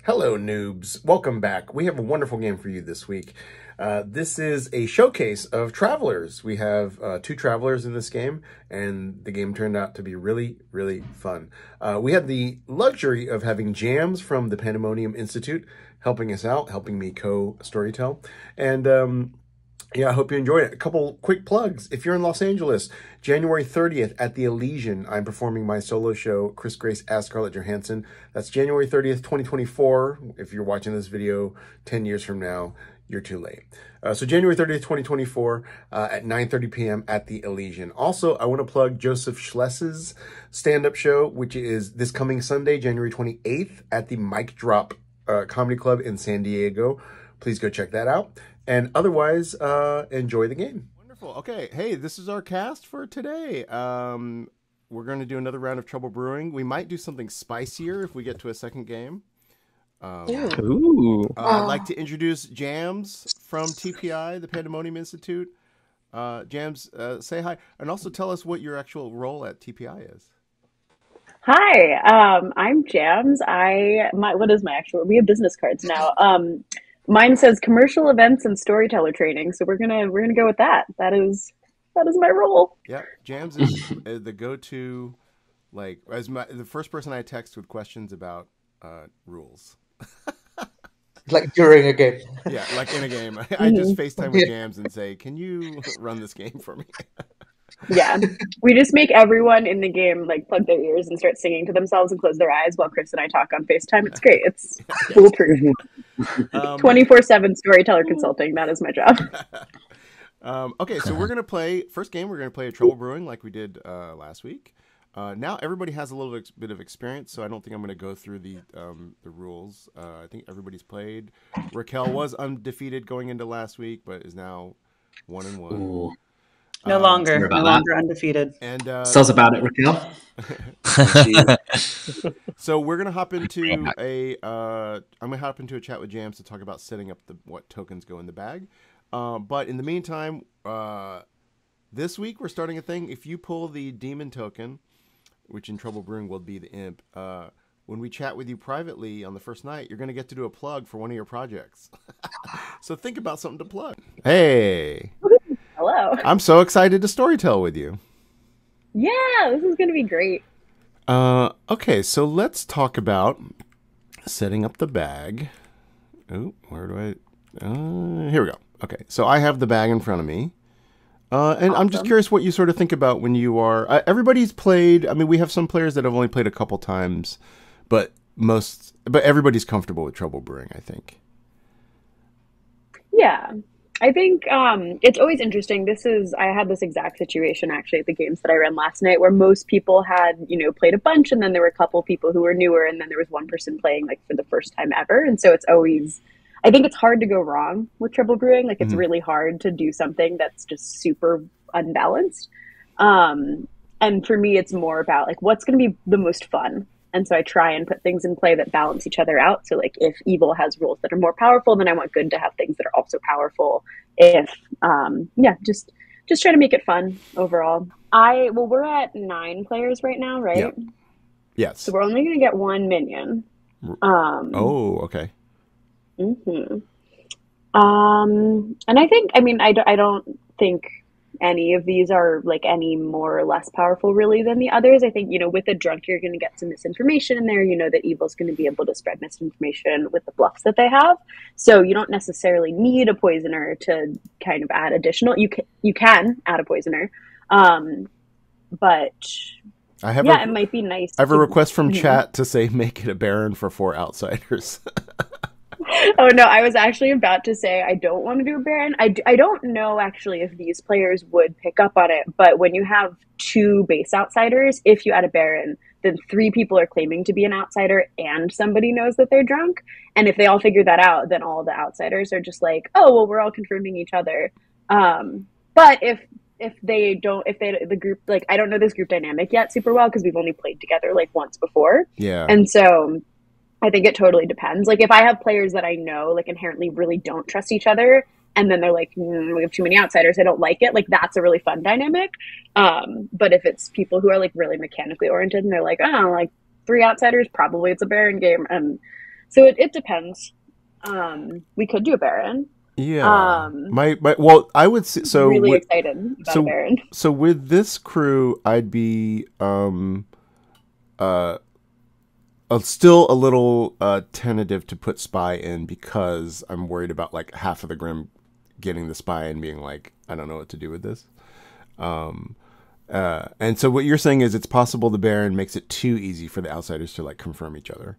Hello, noobs. Welcome back. We have a wonderful game for you this week. This is a showcase of travelers. We have two travelers in this game, and the game turned out to be really, really fun. We had the luxury of having Jams from the Pandemonium Institute helping us out, helping me co-storytell. And yeah, I hope you enjoyed it. A couple quick plugs. If you're in Los Angeles, January 30th at the Elysian, I'm performing my solo show, Chris Grace as Scarlett Johansson. That's January 30th, 2024. If you're watching this video 10 years from now, you're too late. So January 30th, 2024 at 9:30 p.m. at the Elysian. Also, I want to plug Joseph Schles's stand-up show, which is this coming Sunday, January 28th at the Mic Drop Comedy Club in San Diego. Please go check that out. And otherwise, enjoy the game. Wonderful. Okay. Hey, this is our cast for today. We're going to do another round of Trouble Brewing. We might do something spicier if we get to a second game. Ooh. I'd like to introduce Jams from TPI, the Pandemonium Institute. Jams, say hi. And also tell us what your actual role at TPI is. Hi, I'm Jams. What is my actual? We have business cards now. Mine says commercial events and storyteller training, so we're gonna go with that. That is my role. Yeah, Jams is the go-to, like the first person I text with questions about rules. Like during a game. Yeah, like in a game. I just FaceTime with Jams and say, "Can you run this game for me?" Yeah, we just make everyone in the game like plug their ears and start singing to themselves and close their eyes while Chris and I talk on FaceTime. It's great. It's foolproof. 24/7 storyteller consulting. That is my job. Okay, so we're gonna play first game. We're gonna play a Trouble Brewing like we did last week. Now everybody has a little bit of experience, so I don't think I'm gonna go through the rules. I think everybody's played. Raquel was undefeated going into last week, but is now 1-1. Ooh. No longer undefeated. And tell us about it, Raquel. So we're gonna hop into I'm gonna hop into a chat with Jams to talk about setting up what tokens go in the bag. But in the meantime, this week we're starting a thing. If you pull the demon token, which in Trouble Brewing will be the imp, when we chat with you privately on the first night, you're gonna get to do a plug for one of your projects. So think about something to plug. Hey. Hello. I'm so excited to storytell with you. Yeah, this is going to be great. Okay, so let's talk about setting up the bag. Oh, where do I... here we go. Okay, so I have the bag in front of me. And awesome. I'm just curious what you sort of think about when you are... everybody's played... I mean, we have some players that have only played a couple times, but everybody's comfortable with Trouble Brewing, I think. Yeah. I think it's always interesting. I had this exact situation actually at the games that I ran last night where most people had, played a bunch, and then there were a couple people who were newer, and then there was one person playing like for the first time ever. And so I think it's hard to go wrong with Trouble Brewing. Like it's really hard to do something that's just super unbalanced. And for me, it's more about like what's going to be the most fun. And so I try and put things in play that balance each other out. So like if evil has rules that are more powerful, then I want good to have things that are also powerful. If, just try to make it fun overall. We're at 9 players right now, right? Yep. Yes. So we're only going to get 1 minion. Okay. Mm-hmm. And I don't think any of these are like any more or less powerful really than the others. I think, with a drunk, you're going to get some misinformation in there. That evil's going to be able to spread misinformation with the bluffs that they have. So you don't necessarily need a poisoner to kind of add additional. You can add a poisoner. But it might be nice. I have a request from chat to say, make it a Baron for 4 outsiders. Oh no, I was actually about to say I don't want to do a Baron. I don't know actually if these players would pick up on it, but when you have 2 base outsiders, if you add a Baron, then 3 people are claiming to be an outsider and somebody knows that they're drunk. And if they all figure that out, then all the outsiders are just like, oh, well, we're all confirming each other. But if the group, like, I don't know this group dynamic yet super well because we've only played together like once before. Yeah. And so I think it totally depends. Like if I have players that I know like inherently really don't trust each other, and then they're like, we have too many outsiders, I don't like it. Like that's a really fun dynamic. But if it's people who are like really mechanically oriented and they're like, oh, like 3 outsiders, probably it's a Baron game. And So it depends. We could do a Baron. Yeah. Well, I would say, so really excited about a Baron. So with this crew, I'd be still a little tentative to put spy in because I'm worried about like half of the Grim getting the spy and being like, I don't know what to do with this. And so what you're saying is it's possible the Baron makes it too easy for the outsiders to like confirm each other.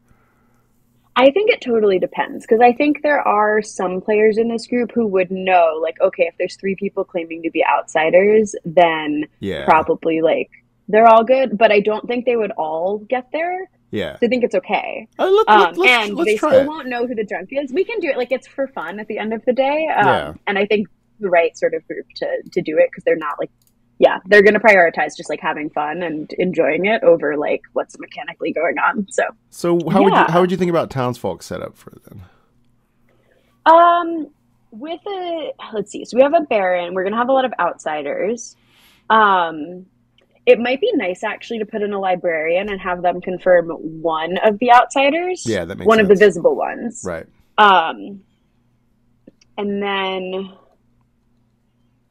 I think it totally depends, because I think there are some players in this group who would know, like, okay, if there's 3 people claiming to be outsiders, then probably, like, they're all good. But I don't think they would all get there. Yeah. So I think it's okay. Let's they try still it. won't know who the drunk is. We can do it. Like, it's for fun at the end of the day. And I think the right sort of group to do it, because they're not, like, they're going to prioritize just like having fun and enjoying it over like what's mechanically going on. So how would you think about townsfolk set up for it then? Let's see. So we have a Baron. We're going to have a lot of outsiders. It might be nice actually to put in a librarian and have them confirm one of the outsiders. Yeah, that makes one sense. of the visible ones. Right. And then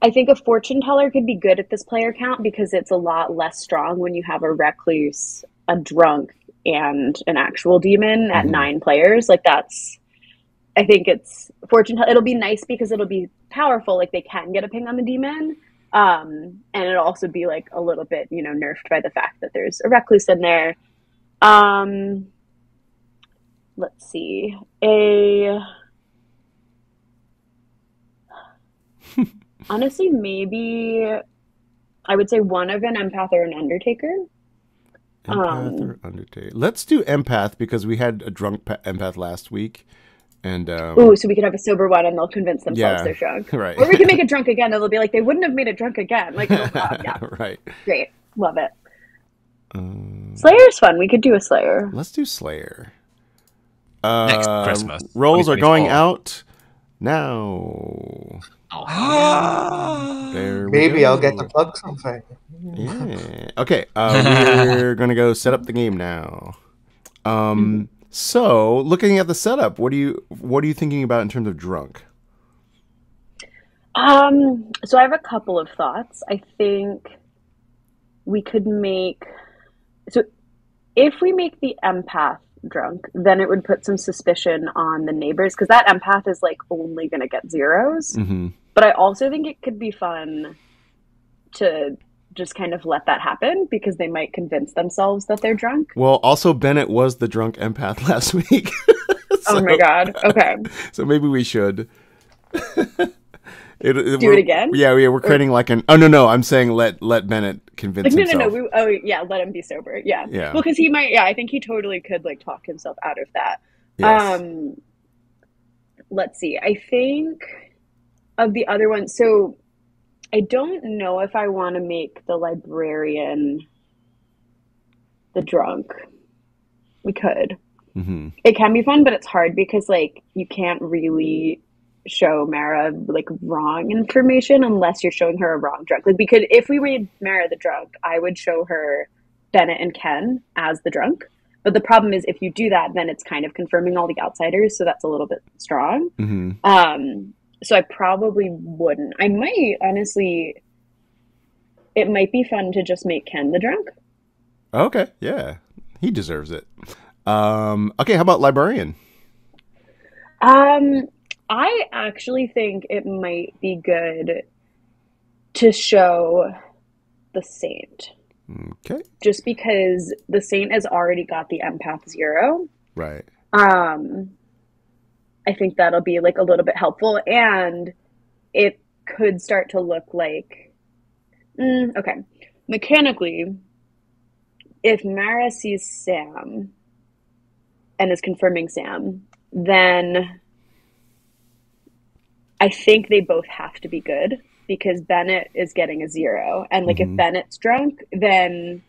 I think a fortune teller could be good at this player count because it's a lot less strong when you have a recluse, a drunk, and an actual demon at 9 players. Like I think it's fortune teller. It'll be nice because it'll be powerful. Like they can get a ping on the demon. And it'll also be like a little bit, nerfed by the fact that there's a recluse in there. Let's see. Honestly, maybe I would say one of an empath or an undertaker. Empath or undertaker. Let's do empath because we had a drunk empath last week. And so we could have a sober one and they'll convince themselves they're drunk. Right. Or we can make it drunk again and they'll be like, they wouldn't have made it drunk again. Like, Right. Great. Love it. Slayer's fun. We could do a Slayer. Let's do Slayer. Next Christmas. Rolls are going out now. Maybe I'll get to plug something. Yeah. Okay. We're gonna go set up the game now. So looking at the setup, what are you thinking about in terms of drunk? So I have a couple of thoughts. I think we could if we make the empath drunk, then it would put some suspicion on the neighbors because that empath is like only going to get zeros. But I also think it could be fun to just kind of let that happen because they might convince themselves that they're drunk. Well, also Bennett was the drunk empath last week. Oh my God. Okay. So maybe we should do it again. Yeah, we're creating like an. Oh no, I'm saying let Bennett convince himself. No. Let him be sober. Yeah. Well, because he might. Yeah, I think he totally could like talk himself out of that. Yes. Let's see. I think of the other one. So I don't know if I want to make the librarian the drunk. We could. It can be fun, but it's hard because like you can't really show Mara like wrong information unless you're showing her a wrong drunk. Like if we made Mara the drunk, I would show her Bennett and Ken as the drunk. But the problem is if you do that, then it's kind of confirming all the outsiders, so that's a little bit strong. So I probably wouldn't. I might honestly. It might be fun to just make Ken the drunk. Okay, yeah, he deserves it. Okay, how about librarian? I actually think it might be good to show the Saint. Okay. Just because the Saint has already got the empath 0. Right. I think that'll be like a little bit helpful, and it could start to look like okay. Mechanically, if Mara sees Sam and is confirming Sam, then I think they both have to be good because Bennett is getting a 0. And like if Bennett's drunk, then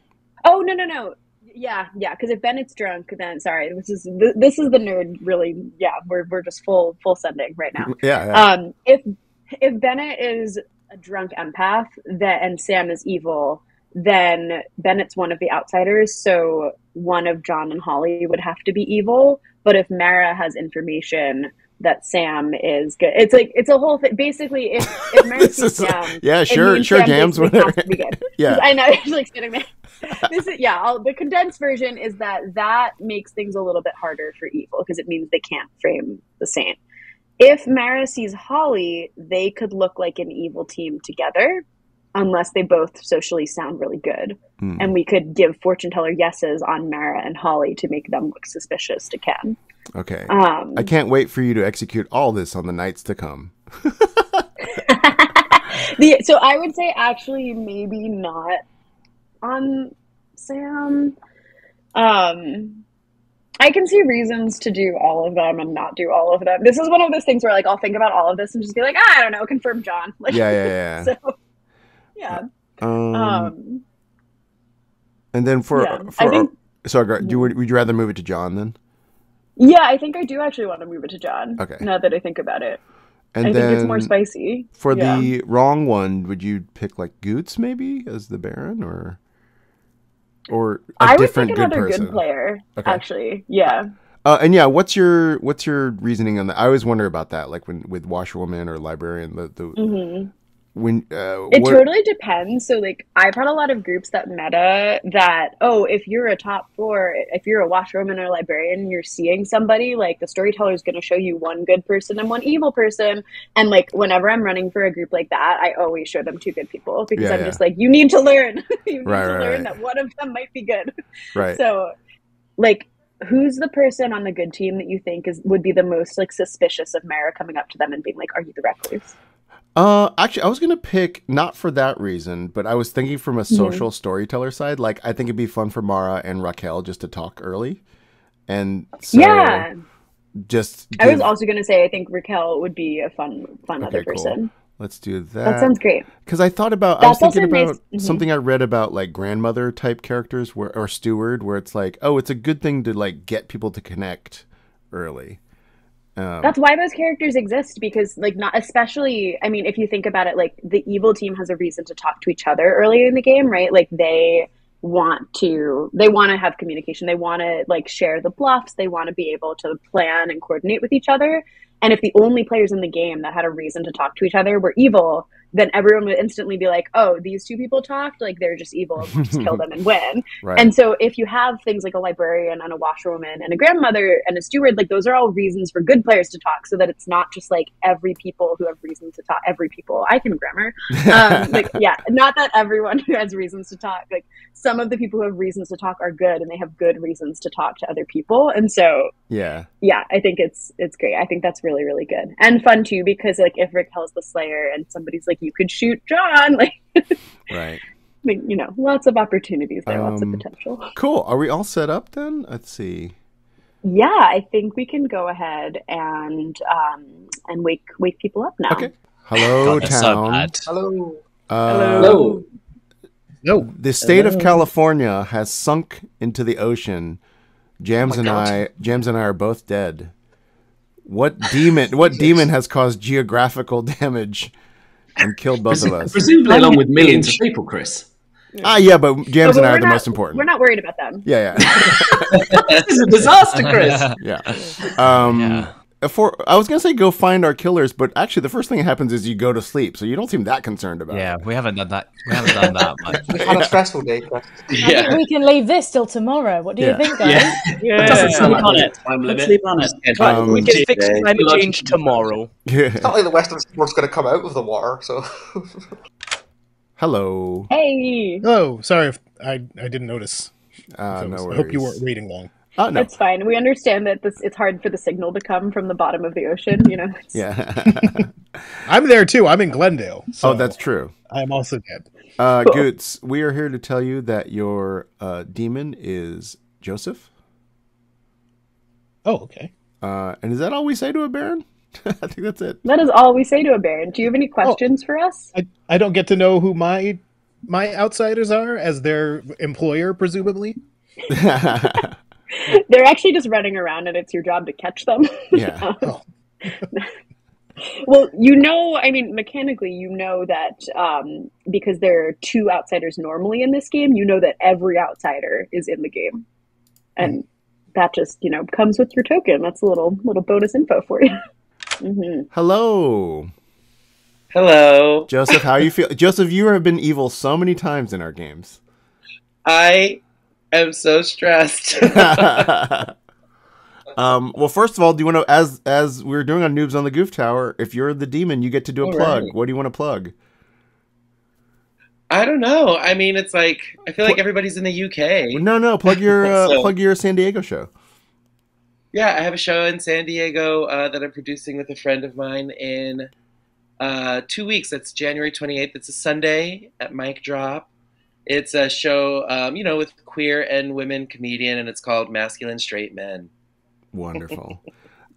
no. Yeah, because if Bennett's drunk, then sorry, this is the nerd really. Yeah, we're just full sending right now. Yeah. If Bennett is a drunk empath and Sam is evil, then Bennett's one of the outsiders, so one of John and Holly would have to be evil, But if Mara has information that Sam is good, it's a whole thing. Basically, if Mara sees Sam, yeah, sure, Sam Jams, whatever. Has to be good. Yeah, I know. It's like sitting there. The condensed version is that makes things a little bit harder for evil because it means they can't frame the saint. If Mara sees Holly, they could look like an evil team together, unless they both socially sound really good. And we could give fortune teller yeses on Mara and Holly to make them look suspicious to Ken. Okay. I can't wait for you to execute all this on the nights to come. So I would say actually maybe not on Sam. I can see reasons to do all of them and not do all of them. This is one of those things where like I'll think about all of this and just be like, I don't know, confirm John. Like, yeah. So yeah. And then would you rather move it to John then? Yeah, I think I do actually want to move it to John. Okay. Now that I think about it. And I think it's more spicy. For the wrong one, would you pick like Goots maybe as the Baron or a different good person? I would pick another good player, actually. Yeah. And yeah, what's your reasoning on that? I always wonder about that, like with Washerwoman or Librarian. It totally depends. So like I've had a lot of groups that meta that, if you're a top 4, if you're a washerwoman or librarian, you're seeing somebody, like the storyteller is going to show you one good person and one evil person. And like whenever I'm running for a group like that, I always show them 2 good people because I'm just like, you need to learn. You need to learn that one of them might be good. Right. So like, who's the person on the good team that you think would be the most like suspicious of Mara coming up to them and being like, are you the recluse? Actually, I was gonna pick not for that reason, but I was thinking from a social storyteller side. Like, I think it'd be fun for Mara and Raquel just to talk early, and so I was also gonna say I think Raquel would be a fun other person. Cool. Let's do that. That sounds great. Because I was thinking about something I read about like grandmother type characters or steward, where it's like, it's a good thing to like get people to connect early. That's why those characters exist, because like not especially, I mean, if you think about it, like the evil team has a reason to talk to each other early in the game, right? Like they want to have communication. They want to like share the bluffs. They want to be able to plan and coordinate with each other. And if the only players in the game that had a reason to talk to each other were evil, then everyone would instantly be like, these 2 people talked, like they're just evil, we'll just kill them and win. Right. And so if you have things like a librarian and a washerwoman and a grandmother and a steward, like those are all reasons for good players to talk, so that it's not just like every people who have reasons to talk, I can grammar. Not that everyone who has reasons to talk, like some of the people who have reasons to talk are good and they have good reasons to talk to other people. And so, I think it's great. I think that's really, really good and fun too, because like if Raquel's the Slayer and somebody's like, you could shoot John, like, right. Like, lots of opportunities there, lots of potential. Cool. Are we all set up then? Let's see. Yeah, I think we can go ahead and wake people up now. Okay. Hello, town. Hello. Hello. No. The state of California has sunk into the ocean. Jams and I are both dead. What demon has caused geographical damage and killed both of us? Presumably along with millions of people, Chris. Yeah, but Jams and I are the most important. We're not worried about them. Yeah. This is a disaster, Chris. Yeah. I was going to say go find our killers, but actually the first thing that happens is you go to sleep, so you don't seem that concerned about it. Yeah, we haven't done that. We haven't done that much. We've had a stressful day, Chris. I think we can leave this till tomorrow. What do you think, guys? Let's sleep on it. Let's sleep on it. We can fix climate change tomorrow. It's not like the Western Seaboard's going to come out of the water, so... Hello. Hey. Oh, sorry if I didn't notice. No worries. I hope you weren't waiting long. No. It's fine. We understand that it's hard for the signal to come from the bottom of the ocean, Yeah. I'm there too. I'm in Glendale. So that's true. I'm also dead. Cool. Goots, we are here to tell you that your demon is Joseph. Oh, okay. And is that all we say to a Baron? I think that's it. That is all we say to a Baron. Do you have any questions for us? I don't get to know who my outsiders are as their employer, presumably. They're actually just running around, and it's your job to catch them. Yeah. Well, mechanically, that because there are 2 outsiders normally in this game, that every outsider is in the game. And that just, you know, comes with your token. That's a little bonus info for you. Hello. Hello. Joseph, how you feel? Joseph, you have been evil so many times in our games. I am so stressed. Well, first of all, do you want to, as we're doing on Noobs on the Goof Tower, if you're the demon, you get to do a plug. Right. What do you want to plug? I don't know. I mean, it's like, I feel like everybody's in the UK. No, plug your plug your San Diego show. Yeah, I have a show in San Diego that I'm producing with a friend of mine in 2 weeks. That's January 28th. It's a Sunday at Mic Drop. It's a show, you know, with queer and women comedian, and it's called Masculine Straight Men. Wonderful.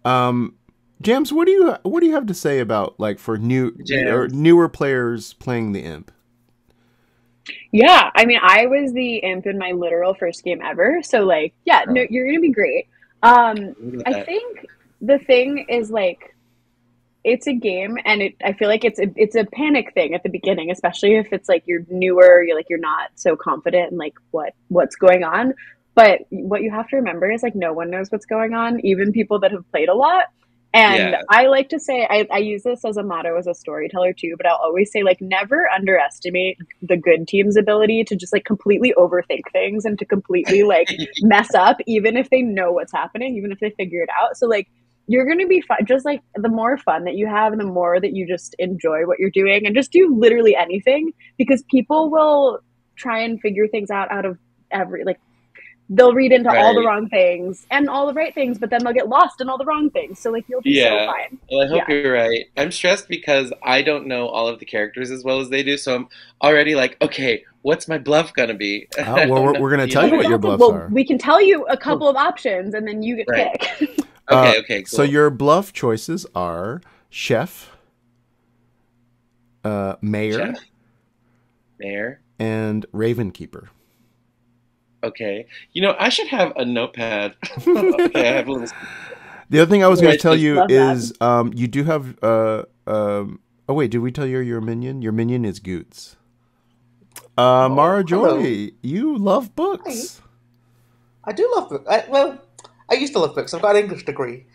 Jams, what do you have to say about, like, for newer players playing the imp? Yeah, I mean, I was the imp in my literal first game ever, so like, yeah, no, you're gonna be great. I think the thing is, like, it's a game, and I feel like it's a panic thing at the beginning, especially if it's like you're newer, you're not so confident in like what's going on. But what you have to remember is, like, no one knows what's going on, even people that have played a lot. And I like to say, I use this as a motto as a storyteller too, but I'll always say, like, never underestimate the good team's ability to just, like, completely overthink things and to completely, like, mess up, even if they know what's happening, even if they figure it out. So, like, you're going to be fun. Just, like, the more fun that you have and the more that you just enjoy what you're doing and just do literally anything, because people will try and figure things out of every, like, they'll read into all the wrong things and all the right things, but then they'll get lost in all the wrong things. So, like, you'll be so fine. Well, I hope you're right. I'm stressed because I don't know all of the characters as well as they do. So I'm already like, okay, what's my bluff going to be? Oh, well, we're going to tell you what your bluffs are. We can tell you a couple of options and then you get pick. Okay, cool. So your bluff choices are chef, mayor, and ravenkeeper. Okay. You know, I should have a notepad. Okay, I have a little... The other thing I was going to tell you is you do have... oh, wait, did we tell you your minion? Your minion is Goots. Mara Joy, you love books. I do love books. Well, I used to love books. I've got an English degree.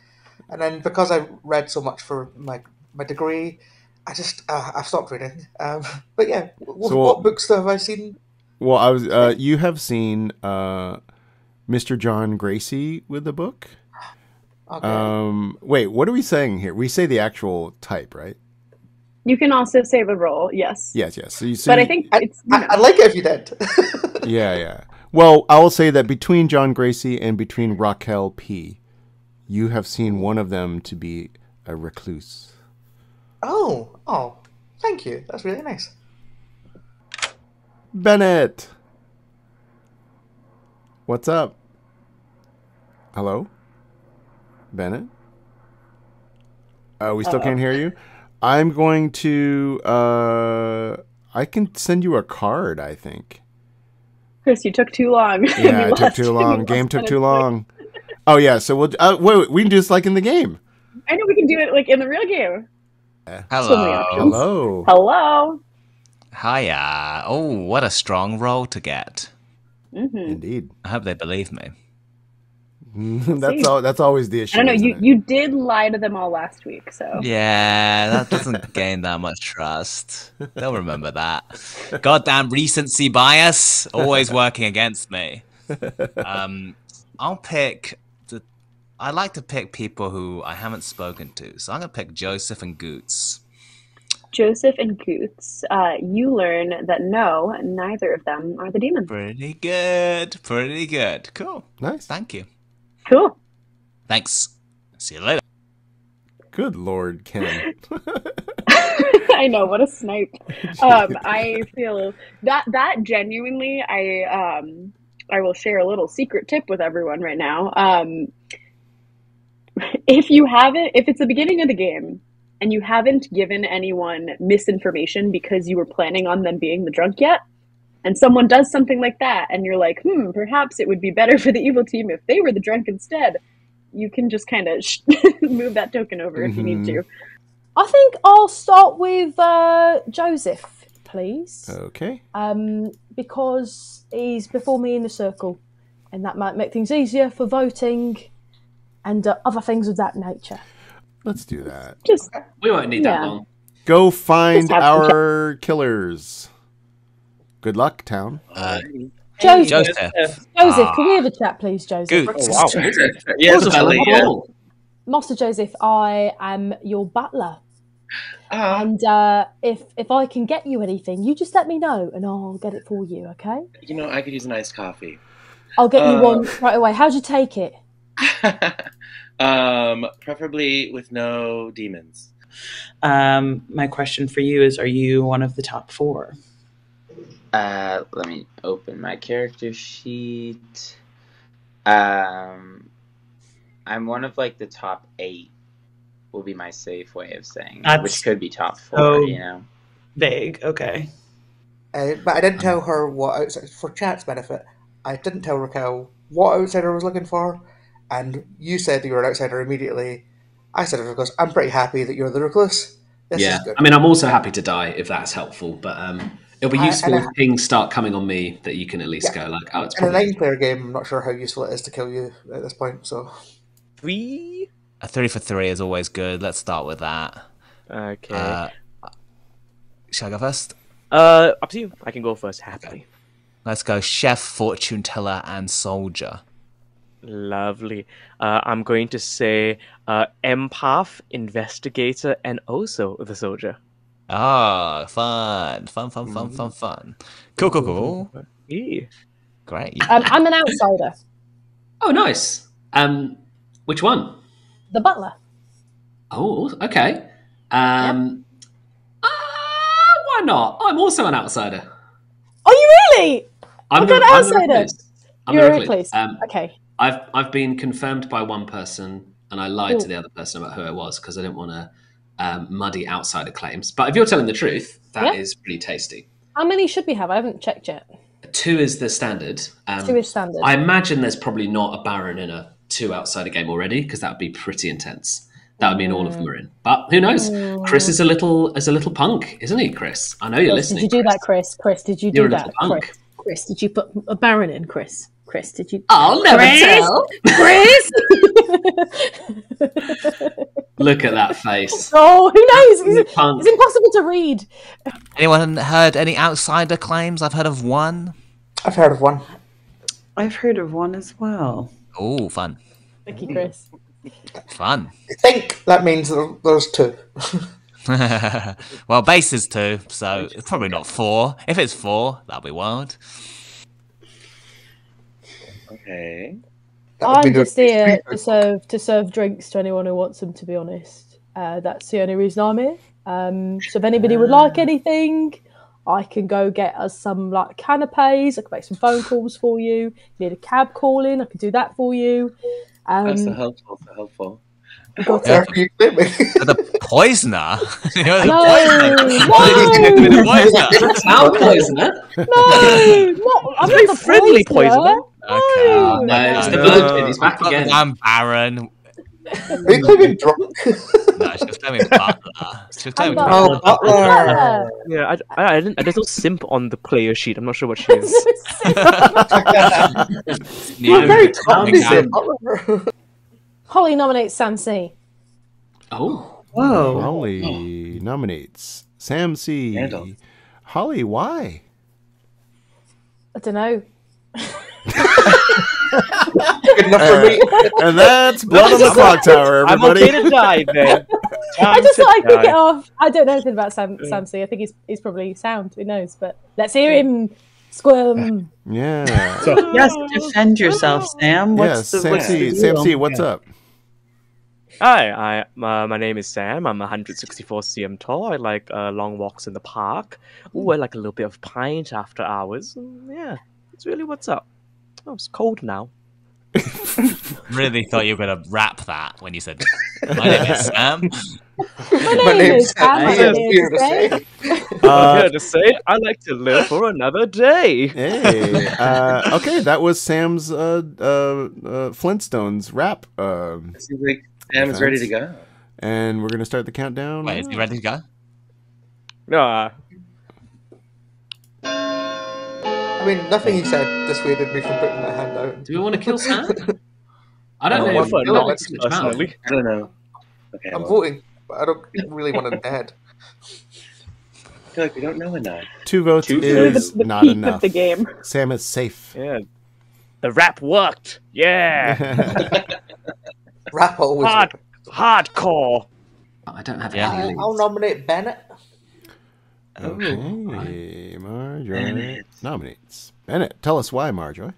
And then because I read so much for my degree, I just... I've stopped reading. But yeah, what books have I seen? Well, I was. You have seen Mr. Jon Gracey with the book. Okay. Wait, what are we saying here? We say the actual type, right? You can also say the role. Yes. Yes. So but I think it's. I'd like it if you did. Yeah. Well, I will say that between Jon Gracey and between Raquel P, you have seen one of them to be a recluse. Oh, thank you. That's really nice. Bennett, what's up? Hello, Bennett. We still can't hear you. I'm going to. I can send you a card, I think. Chris, you took too long. Yeah, it took too long. Game took too long. Oh yeah, so we'll. Wait, we can do this like in the game. I know we can do it like in the real game. Hello. Hiya. Oh, what a strong roll to get. Indeed. I hope they believe me. That's always the issue. I don't know. You did lie to them all last week, so. Yeah, that doesn't gain that much trust. They'll remember that. Goddamn recency bias, always working against me. I'll pick... I like to pick people who I haven't spoken to, so I'm going to pick Joseph and Goots. Joseph and Goots, you learn that no, neither of them are the demon. Pretty good. Cool. Nice. Thank you. Cool. Thanks. See you later. Good Lord, Ken. I know, what a snipe. I feel that genuinely, I will share a little secret tip with everyone right now. If it's the beginning of the game, and you haven't given anyone misinformation because you were planning on them being the drunk yet, and someone does something like that, and you're like, perhaps it would be better for the evil team if they were the drunk instead, you can just kind of move that token over if you need to. I think I'll start with Joseph, please. Okay. Because he's before me in the circle. and that might make things easier for voting and other things of that nature. Let's do that. We won't need that long. Go find our killers. Good luck, town. Joseph, can we have a chat, please, Joseph? Wow. Yes, Master Joseph, I am your butler. And if I can get you anything, you just let me know and I'll get it for you, okay? You know, I could use an iced coffee. I'll get you one right away. How'd you take it? Preferably with no demons. My question for you is, are you one of the top 4? Let me open my character sheet. I'm one of like the top 8 will be my safe way of saying it, which could be top 4, you know. Vague, okay. But I didn't tell her what, for chat's benefit, I didn't tell Raquel what outsider I was looking for, and you said that you were an outsider immediately. I said it because I'm pretty happy that you're the recluse. This is good. I mean, I'm also happy to die if that's helpful, but it'll be useful if things start coming on me that you can at least go like, oh, it's in a probably... 9-player game, I'm not sure how useful it is to kill you at this point, so... 3? A 3 for 3 is always good. Let's start with that. Okay. Shall I go first? Up to you. I can go first, happily. Let's go chef, fortune teller, and soldier. Lovely. I'm going to say empath, investigator, and also the soldier. Ah, fun. Cool. Yeah. Great. I'm an outsider. Oh, nice. Which one? The butler. Oh, okay. Why not? I'm also an outsider. Are you really? I'm an outsider. You're a recluse. Okay. I've been confirmed by one person, and I lied to the other person about who I was because I didn't want to muddy outsider claims. But if you're telling the truth, that is pretty tasty. How many should we have? I haven't checked yet. 2 is the standard. 2 is standard. I imagine there's probably not a Baron in a 2 outsider game already because that would be pretty intense. That would mean all of them are in. But who knows? Chris is a little punk, isn't he, Chris? I know you're listening. Did you do that, Chris? Chris, did you do that? Punk. Chris, did you put a Baron in, Chris? Chris, did you? I'll never tell. Chris! Look at that face. Oh, who knows? It's impossible to read. Anyone heard any outsider claims? I've heard of one. I've heard of one. I've heard of one as well. Oh, fun. Thank you, Chris. Fun. I think that means there's 2. Well, base is 2, so it's probably not 4. If it's 4, that'll be wild. Okay. I'm just here to serve drinks to anyone who wants them, to be honest. That's the only reason I'm here. So if anybody would like anything, I can go get us some like canapes. I can make some phone calls for you. If you need a cab calling, I can do that for you. That's so helpful. The poisoner? You're No, the poisoner. Town poisoner? No, I'm not the friendly poisoner. Okay. No, it's the virgin. He's back again. I'm Baron. Are you claiming drunk? No, she was claiming butler. Butler. Yeah, there's no simp on the player sheet. I'm not sure what she is. You're very tough. Holly nominates Sam C. Oh. Whoa. Holly nominates Sam C. Handle. Holly, why? I don't know. Good enough for me. And that's Blood on the Clocktower, everybody. I'm okay to die, then. I just thought I'd kick it off. I don't know anything about Sam C. I think he's probably sound. Who knows? But let's hear him squirm. Yeah. Yes, defend yourself, Sam. Sam C, what's up? Hi, my name is Sam. I'm 164 cm tall. I like long walks in the park. Ooh, I like a little bit of pint after hours. Yeah, it's really what's up. Oh, it's cold now. Really thought you were going to rap that when you said, my name is Sam. My name is Sam. I'm here to say. I'm here to say I like to live for another day. Hey. Okay, that was Sam's Flintstones rap. Seems like Sam is ready to go. And we're going to start the countdown. Wait, is he ready to go? No. I mean, nothing he said dissuaded me from putting my hand down. Do we want to kill Sam? I don't I know. don't If know. much about him. I don't know. Okay, I'm well, voting, but I don't really want him dead. I feel like we don't know enough. 2 votes Two is the not peak enough. of the game. Sam is safe. Yeah. The rap worked. Yeah. Rap always. Hardcore. I don't have Yeah. any leads. I'll nominate Bennett. Okay, Marjorie nominates. Bennett, tell us why, Marjorie.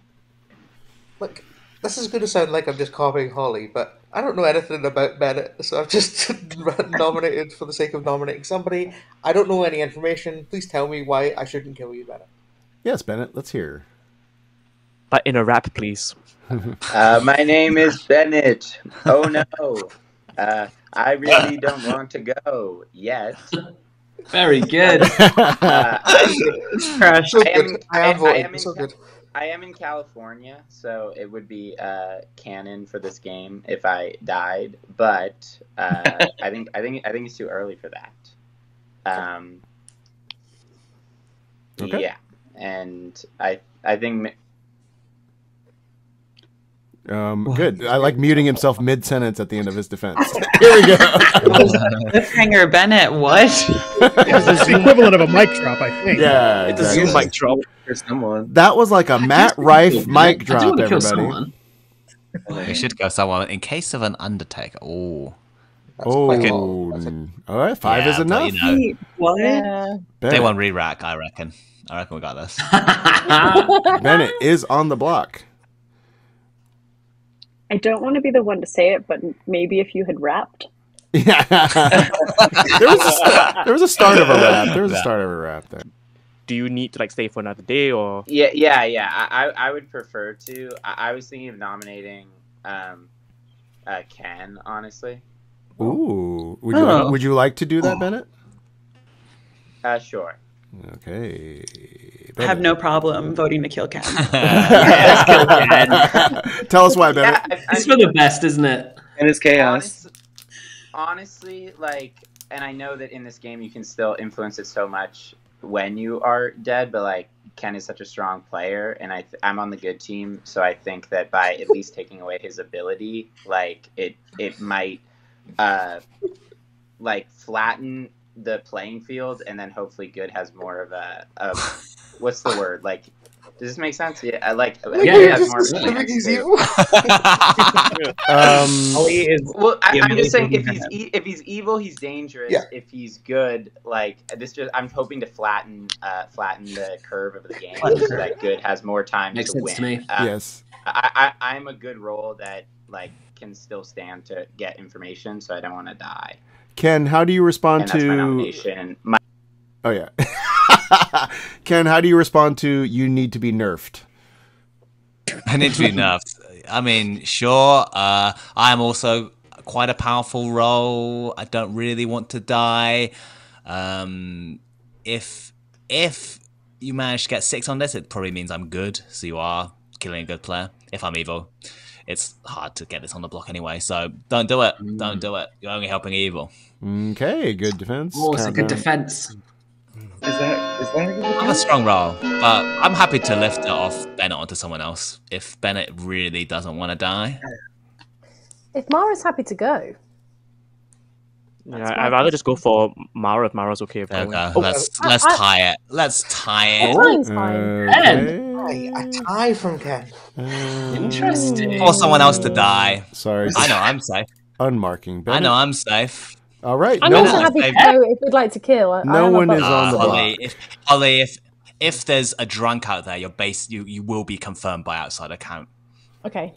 Look, this is going to sound like I'm just copying Holly, but I don't know anything about Bennett, so I've just nominated for the sake of nominating somebody. I don't know any information. Please tell me why I shouldn't kill you, Bennett. Yes, Bennett, let's hear. But in a rap, please. My name is Bennett. Oh no. I really don't want to go yet. Very good. I am in California, so it would be canon for this game if I died. But I think it's too early for that. Okay. Yeah, and I think. Good. I like muting himself mid-sentence at the end of his defense. Here we go. Cliffhanger, Bennett, what? It's the equivalent of a mic drop, I think. Yeah, It's exactly. a Zoom mic drop. For someone. That was like a Matt Rife mic I do drop, want to kill everybody. someone. We should go someone in case of an Undertaker. Oh, quite Oh, all right. 5 is Yeah, but, enough. you know, Wait, what? Yeah. they Bennett, won't re-rack, I reckon. I reckon we got this. Bennett is on the block. I don't want to be the one to say it, but maybe if you had rapped. Yeah. there was a start of a rap. There was a start of a rap there. Do you need to like stay for another day or? Yeah. I would prefer to. I was thinking of nominating Ken, honestly. Ooh. Would you like to do that, Bennett? Sure. Okay. I have no problem voting to kill Ken. Let's kill Ken. Tell us why, Bennett. It's for the best, isn't it? And it's chaos. Honestly, like, and I know that in this game you can still influence it so much when you are dead, but like Ken is such a strong player, and I'm on the good team, so I think that by at least taking away his ability, like it might like flatten the playing field, and then hopefully good has more of a what's the word, like, does this make sense? Yeah, Yeah, has more of a chance to- well, I'm just saying if he's evil, he's dangerous. Yeah. If he's good, like I'm hoping to flatten the curve of the game so that good has more time Makes to sense win. to me. Yes. I'm a good role that like can still stand to get information, so I don't want to die. Ken, how do you respond And that's my to... nomination. Oh, yeah. Ken, how do you respond to you need to be nerfed? I need to be nerfed. I mean, sure. I'm also quite a powerful role. I don't really want to die. If you manage to get 6 on this, it probably means I'm good. So you are killing a good player. If I'm evil, it's hard to get this on the block anyway. So don't do it. Don't do it. You're only helping evil. Okay, good defense. Oh, it's a good Countdown. defense. Is that a good I'm a strong role, but I'm happy to lift it off Bennett onto someone else if Bennett really doesn't want to die. If Mara's happy to go, Yeah, I'd rather just go for Mara if Mara's okay with There going. we go. Let's tie it. Let's tie it. time's fine. Okay. A tie from Ken. Interesting. For someone else to die. Sorry. I know I'm safe. Unmarking. Bennett. I know I'm safe. All right. I'm No, also happy to go if we'd like to kill. No one is on the Holly, block. Holly, if there's a drunk out there, you will be confirmed by outsider count. Okay.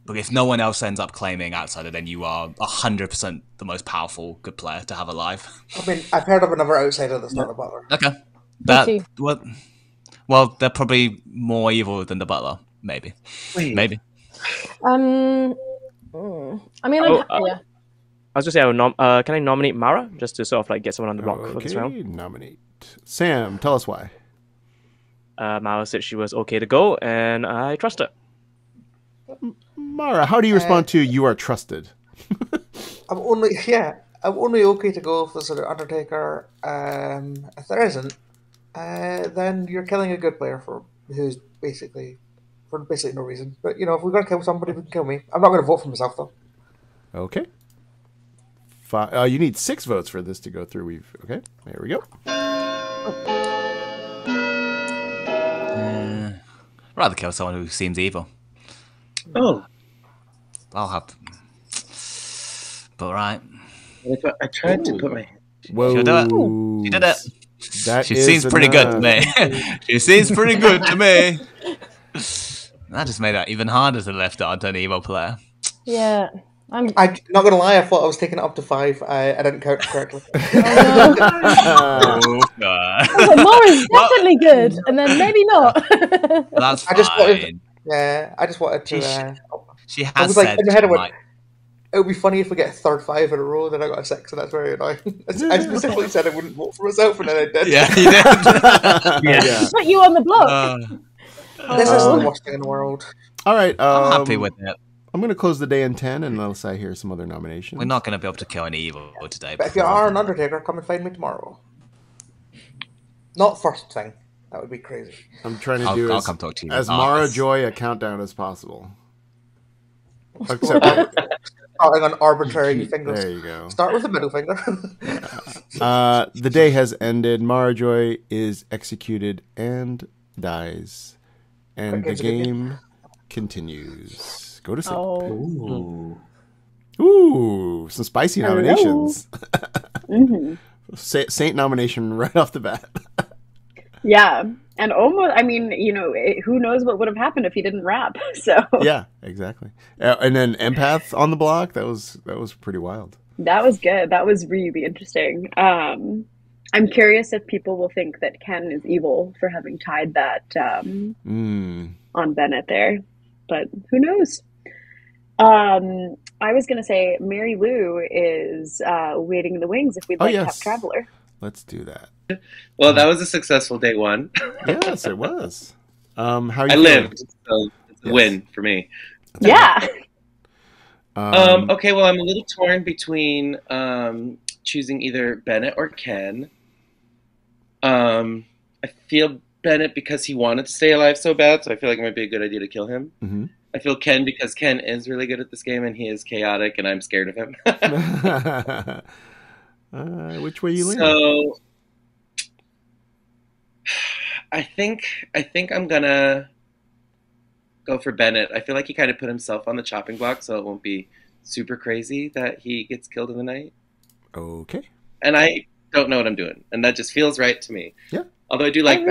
But if no one else ends up claiming outsider, then you are 100% the most powerful good player to have alive. I mean, I've heard of another outsider that's not a butler. Okay. too. Well, they're probably more evil than the butler. Maybe. Wait. Maybe. I mean, yeah. I was just saying, can I nominate Mara just to sort of like get someone on the block for this Okay, round? nominate. Sam, tell us why. Mara said she was okay to go, and I trust her. Mara, how do you respond to you are trusted? I'm only okay to go if there's an Undertaker. If there isn't, then you're killing a good player for who's basically for basically no reason. But if we're gonna kill somebody, we can kill me. I'm not gonna vote for myself though. Okay. You need 6 votes for this to go through. Okay. There we go. Rather kill someone who seems evil. Oh. I'll have. But right. I tried to put my. Whoa. She'll do it. She did it. She seems pretty good to me. She seems pretty good to me. That just made it even harder to lift it onto an evil player. Yeah. I'm not gonna lie. I thought I was taking it up to 5. I didn't count correctly. Laura's definitely good, and then maybe not. That's fine. I just wanted to. She has I was like, said in my head, I she went, might. it would be funny if we get a third 5 in a row, then I got a 6, and that's very annoying. I specifically said I wouldn't vote for myself, and then I did. Yeah, you did. Yeah. Put you on the block. This isn't the worst thing in the world. All right. I'm happy with it. I'm going to close the day in 10 unless I hear some other nominations. We're not going to be able to kill any evil today. But if you are an Undertaker, come and find me tomorrow. Not first thing. That would be crazy. I'm trying to do I'll come talk to you. as Mara Joy a countdown as possible. Except starting on arbitrary fingers. There you go. Start with the middle finger. The day has ended. Mara Joy is executed and dies. And the game continues. Go to sleep. Oh. Ooh, some spicy nominations. Mm-hmm. Saint nomination right off the bat. Yeah, and almost. I mean, who knows what would have happened if he didn't rap? So yeah, exactly. And then empath on the block. That was pretty wild. That was good. That was really interesting. I'm curious if people will think that Ken is evil for having tied that on Bennett there, but who knows? I was going to say Mary Lou is waiting in the wings if we'd like to have Traveler. Let's do that. Well, that was a successful day 1. Yes, it was. How are you I lived, so it's a win for me. Yeah. Okay, well, I'm a little torn between choosing either Bennett or Ken. I feel Bennett because he wanted to stay alive so bad, so I feel like it might be a good idea to kill him. Mm-hmm. I feel Ken because Ken is really good at this game and he is chaotic and I'm scared of him. Which way you lean? So I think I'm gonna go for Bennett. I feel like he kind of put himself on the chopping block, so it won't be super crazy that he gets killed in the night. Okay. And I don't know what I'm doing, and that just feels right to me. Yeah. Although I do like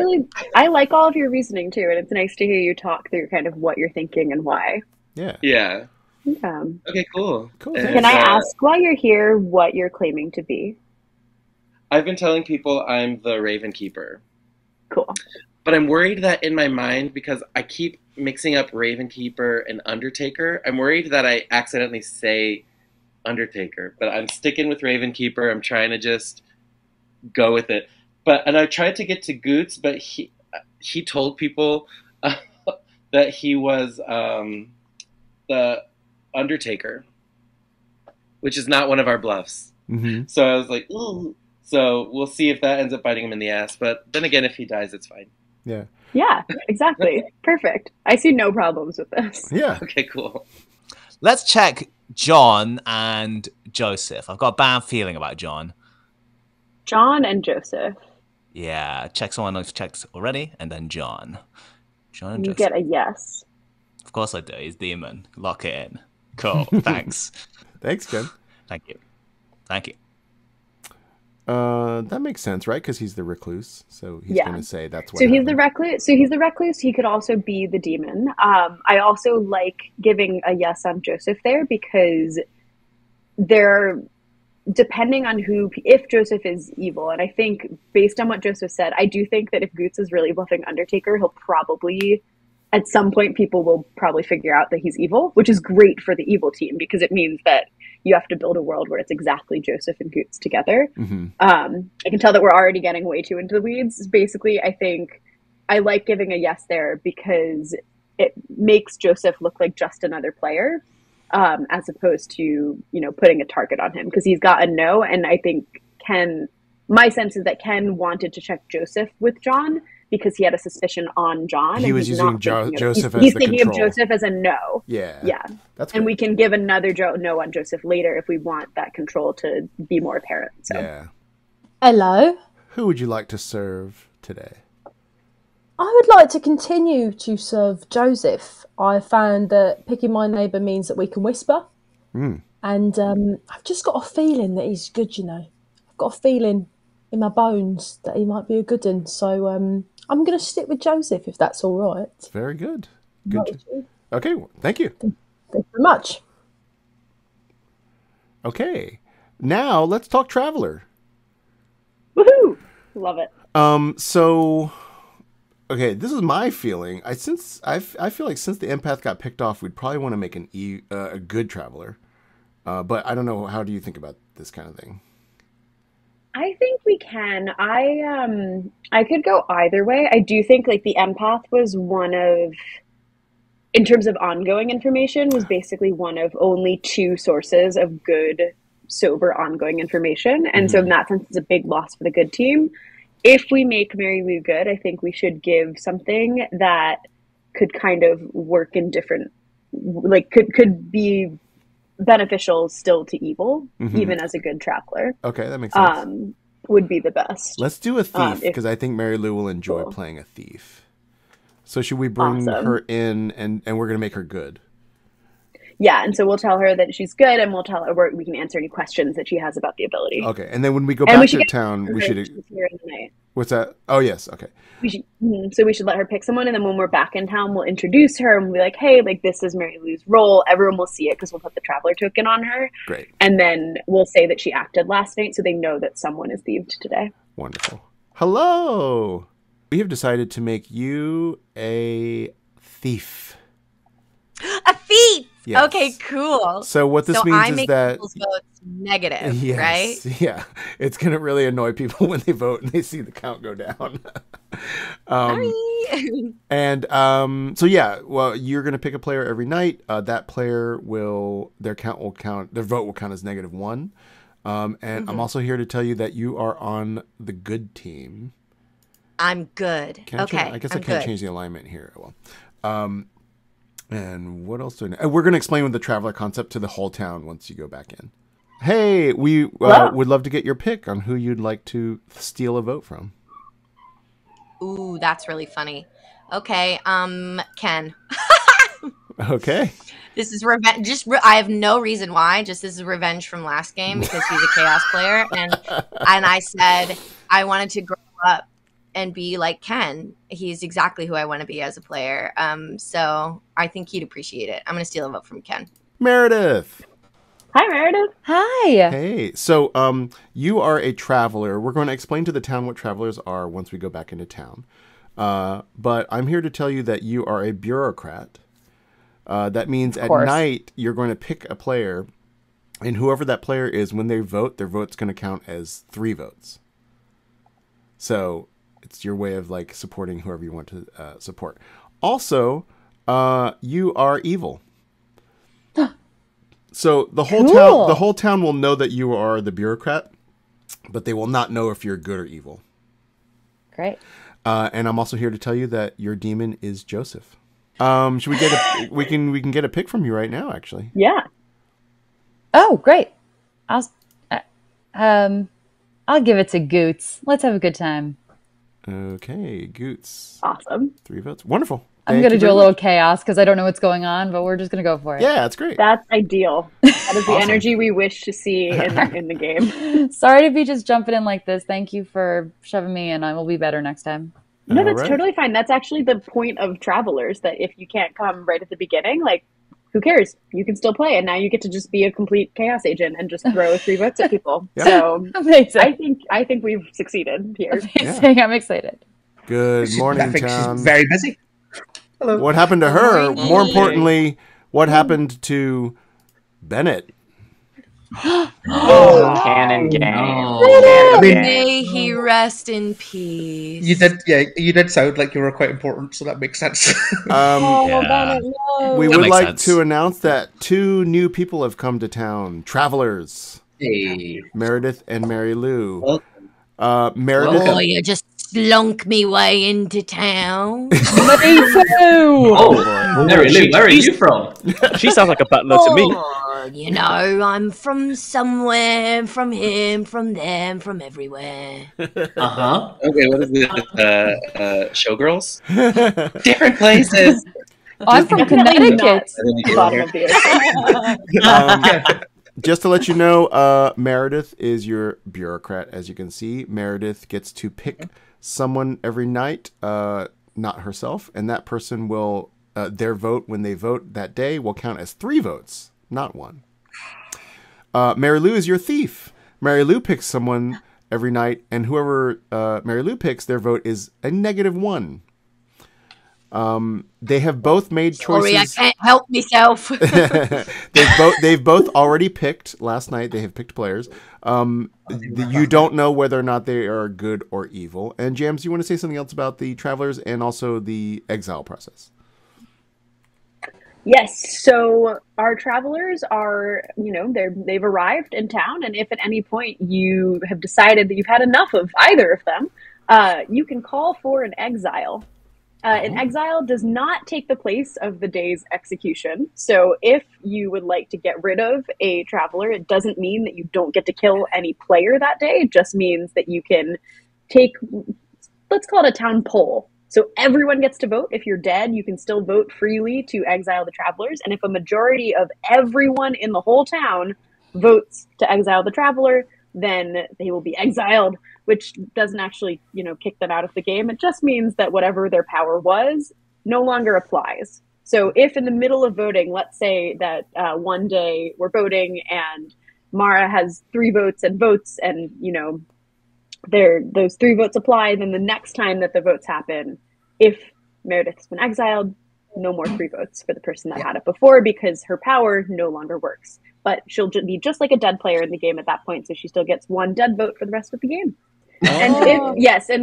I like all of your reasoning too, and it's nice to hear you talk through kind of what you're thinking and why. Yeah. Yeah. Yeah. Okay, cool. And, Can I ask while you're here what you're claiming to be? I've been telling people I'm the Raven Keeper. Cool. But I'm worried that in my mind, because I keep mixing up Raven Keeper and Undertaker, I'm worried that I accidentally say Undertaker. But I'm sticking with Raven Keeper. I'm trying to just go with it. And I tried to get to Goots, but he told people that he was the Undertaker, which is not one of our bluffs. Mm-hmm. So I was like, ooh. So we'll see if that ends up biting him in the ass. But then again, if he dies, it's fine. Yeah. Yeah, exactly. Perfect. I see no problems with this. Yeah. Okay, cool. Let's check Jon and Joseph. I've got a bad feeling about Jon. Jon and Joseph. Yeah, check someone who's checked already, and then Jon. Jon and You Joseph. get a yes. Of course I do. He's demon. Lock it in. Cool. Thanks. Thanks, Ken. Thank you. Thank you. That makes sense, right? Because he's the recluse, so he's going to say that's what. So he's the recluse. So he's the recluse. He could also be the demon. I also like giving a yes on Joseph there because they're depending on if Joseph is evil, and I think based on what Joseph said, I do think that if Goots is really bluffing Undertaker, he'll probably at some point people will probably figure out that he's evil, which is great for the evil team because it means that you have to build a world where it's exactly Joseph and Goots together. Mm-hmm. I can tell that we're already getting way too into the weeds. Basically, I think I like giving a yes there because it makes Joseph look like just another player, as opposed to, putting a target on him because he's got a no. And I think my sense is that Ken wanted to check Joseph with Jon because he had a suspicion on Jon. He and was he's using not thinking of- Joseph as he's the thinking control. of Joseph as a no. Yeah. Yeah. That's and good. we can give another no on Joseph later if we want that control to be more apparent. So. Yeah. Hello. Who would you like to serve today? I would like to continue to serve Joseph. I found that picking my neighbour means that we can whisper. Mm. And I've just got a feeling that he's good, you know. I've got a feeling in my bones that he might be a good one. So I'm going to stick with Joseph, if that's all right. Very good. Good. Okay, well, thank you. Thank you very much. Okay, now let's talk Traveler. Woohoo! Love it. So, okay, this is my feeling. I feel like since the empath got picked off, we'd probably want to make a good Traveler. But I don't know. How do you think about this kind of thing? I think we can. I could go either way. I do think like the empath was one of, in terms of ongoing information, was basically one of only 2 sources of good, sober, ongoing information. And so in that sense, it's a big loss for the good team. If we make Mary Lou good, I think we should give something that could kind of work in different, like could be beneficial still to evil, even as a good traveler. Okay, that makes sense. Would be the best. Let's do a thief, because I think Mary Lou will enjoy playing a thief. So should we bring her in, and we're going to make her good? Yeah, and so we'll tell her that she's good, and we'll tell her we can answer any questions that she has about the ability. Okay, and then when we go back to town, we should... Here in the night. What's that? Oh, yes, okay. So we should let her pick someone, and then when we're back in town, we'll introduce her, and we'll be like, hey, like, this is Mary Lou's role. Everyone will see it, because we'll put the traveler token on her. Great. And then we'll say that she acted last night, so they know that someone is thieved today. Wonderful. Hello! We have decided to make you a thief. A thief! Yes. Okay, cool. So what this means I is make that people's votes negative, yes, right? Yeah, it's gonna really annoy people when they vote and they see the count go down. Sorry. And so yeah, well, you're gonna pick a player every night. That player their vote will count as -1. And I'm also here to tell you that you are on the good team. I'm good. Okay. I guess I can't change the alignment here. Well, and what else do I know? We're going to explain the traveler concept to the whole town once you go back in. Hey, we would love to get your pick on who you'd like to steal a vote from. Ooh, that's really funny. Okay, Ken. Okay. This is revenge. I have no reason why. This is revenge from last game because he's a chaos player, and I said I wanted to grow up and be like Ken. He's exactly who I want to be as a player. So I think he'd appreciate it. I'm going to steal a vote from Ken. Meredith. Hi, Meredith. Hi. Hey. So you are a traveler. We're going to explain to the town what travelers are once we go back into town. But I'm here to tell you that you are a bureaucrat. That means at night you're going to pick a player, and whoever that player is, when they vote, their vote's going to count as 3 votes. So it's your way of like supporting whoever you want to support. Also, you are evil. So the whole town will know that you are the bureaucrat, but they will not know if you're good or evil. Great. And I'm also here to tell you that your demon is Joseph. Should we get we can get a pick from you right now, actually. Yeah. Oh, great. I'll give it to Goots. Let's have a good time. Okay, Goots. Awesome. 3 votes. Wonderful. I'm going to do a little chaos because I don't know what's going on, but we're just going to go for it. Yeah, that's great. That's ideal. That is the energy we wish to see in the game. Sorry to be just jumping in like this. Thank you for shoving me in. I will be better next time. No, that's totally fine. That's actually the point of travelers, that if you can't come right at the beginning, like, who cares? You can still play, and now you get to just be a complete chaos agent and just throw 3 votes at people. Yeah. So Amazing. I think we've succeeded here. Amazing. I'm excited. Good morning, town. She's very busy. Hello. What happened to her? More importantly, what happened to Bennett? Canon game. May he rest in peace. You did sound like you were quite important, so that makes sense. We would like to announce that 2 new people have come to town. Travelers. Hey. Meredith and Mary Lou. Welcome. Meredith. Oh, you just slunk me way into town. Me too. Oh, Mary Lou, where are you from? She sounds like a butler to me. Oh, you know, I'm from somewhere, from him, from them, from everywhere. Uh-huh. Okay, what is it? Showgirls? Different places. I'm from Connecticut. Just to let you know, Meredith is your bureaucrat. As you can see, Meredith gets to pick someone every night, not herself, and that person will, their vote when they vote that day will count as 3 votes, not 1. Mary Lou is your thief. Mary Lou picks someone every night, and whoever Mary Lou picks, their vote is a -1. They have both made choices. Sorry, I can't help myself. They've both already picked last night. They have picked players. You don't know whether or not they are good or evil. And Jams, you want to say something else about the travelers and also the exile process? Yes, so our travelers are, they've arrived in town, and if at any point you have decided that you've had enough of either of them, you can call for an exile. An exile does not take the place of the day's execution. So if you would like to get rid of a traveler, it doesn't mean that you don't get to kill any player that day. It just means that you can take, let's call it a town poll. So everyone gets to vote. If you're dead, you can still vote freely to exile the travelers. And if a majority of everyone in the whole town votes to exile the traveler, then they will be exiled, which doesn't actually, kick them out of the game. It just means that whatever their power was no longer applies. So if in the middle of voting, let's say that one day we're voting and Mara has 3 votes and those 3 votes apply, then the next time that the votes happen, if Meredith's been exiled, no more 3 votes for the person that had it before, because her power no longer works. But she'll be just like a dead player in the game at that point, so she still gets 1 dead vote for the rest of the game. And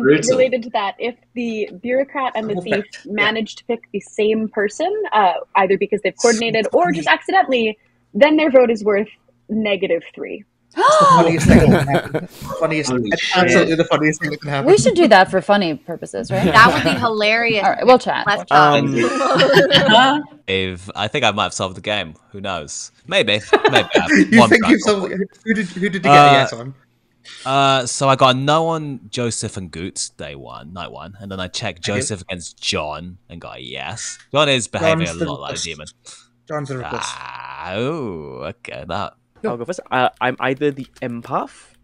related to that, if the bureaucrat and the thief manage to pick the same person, either because they've coordinated or just accidentally, then their vote is worth -3. It's the funniest thing that can happen. Absolutely the funniest thing that can happen. We should do that for funny purposes, right? That would be hilarious. All right, we'll chat. Let's talk. I think I might have solved the game. Who knows? Maybe. You think you've solved it? Who did you get a yes on? So I got no on Joseph and Goots night one, and then I checked Joseph against John and got a yes. John is behaving a lot like a demon. John's the request. Okay, that. I'll go first. I'm either the empath,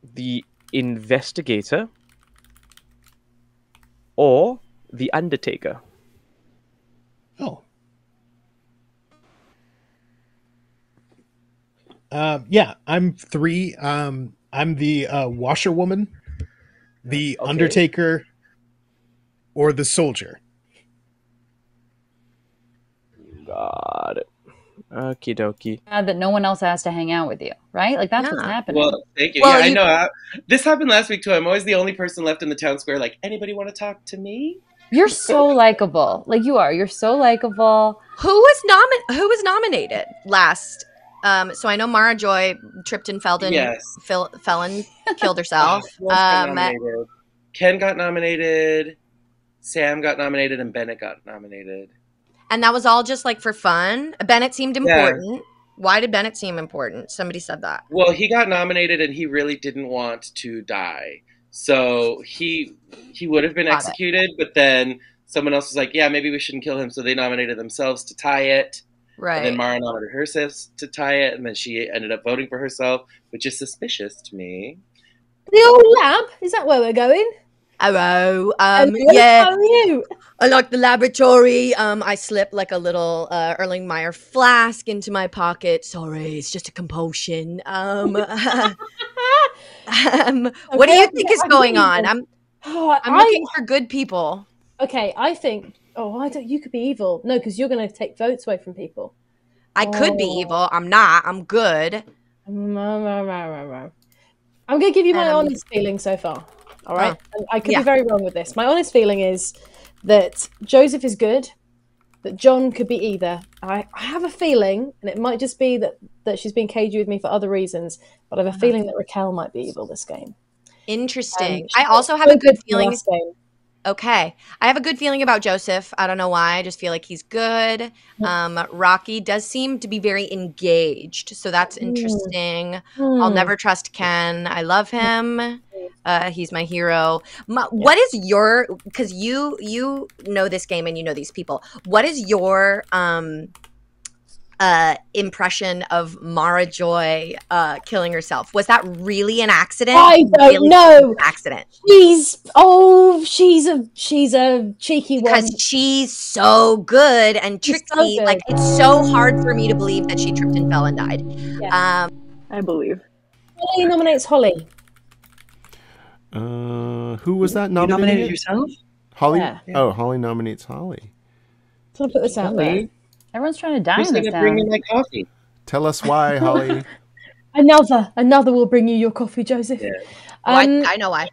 the investigator, or the undertaker. Oh. Yeah, I'm 3. I'm the washerwoman, the undertaker, or the soldier. Got it. Okie dokie. That no one else has to hang out with you, right? Like, that's what's happening. Well, thank you. Well, I know. This happened last week, too. I'm always the only person left in the town square. Like, anybody want to talk to me? You're so likable. Like, you are. You're so likable. Who was nominated last? So I know Mara Joy tripped and fell in. Yes. Felon killed herself. Ken got nominated. Sam got nominated, and Bennett got nominated. And that was all just like for fun. Bennett seemed important. Why did Bennett seem important? Somebody said that. Well, he got nominated, and he really didn't want to die. So he would have been executed, but then someone else was like, yeah, maybe we shouldn't kill him. So they nominated themselves to tie it. Right. And then Mara nominated herself to tie it, and then she ended up voting for herself, which is suspicious to me. The old lab? Is that where we're going? Hello. Yeah. How are you? I like the laboratory. I slipped like a little Erlenmeyer flask into my pocket. Sorry, it's just a compulsion. What do you think is going on? I'm looking for good people. Okay, I think. Oh, I don't. You could be evil. No, because you're going to take votes away from people. I could be evil. I'm not. I'm good. I'm going to give you my honest feeling so far. All right? And I could be very wrong with this. My honest feeling is that Joseph is good, that John could be either. I have a feeling, and it might just be that she's been cagey with me for other reasons, but I have a feeling that Raquel might be evil this game. Interesting. I also have a good feeling. Okay. I have a good feeling about Joseph. I don't know why. I just feel like he's good. Rocky does seem to be very engaged. So that's interesting. I'll never trust Ken. I love him. He's my hero. What is your, because you know this game and you know these people. What is your impression of Mara Joy killing herself? Was that really an accident? I don't know. Accident. She's a cheeky one because she's so good and tricksy. So good. Like it's so hard for me to believe that she tripped and fell and died. Yeah. I believe. Holly nominates Holly. Who was that nominated? You nominated yourself? Holly? Yeah. Oh, Holly nominates Holly. So I'll put this out there. Everyone's trying to die Who's in this gonna bring me town. my coffee? Tell us why, Holly. Another will bring you your coffee, Joseph. Yeah. I know why.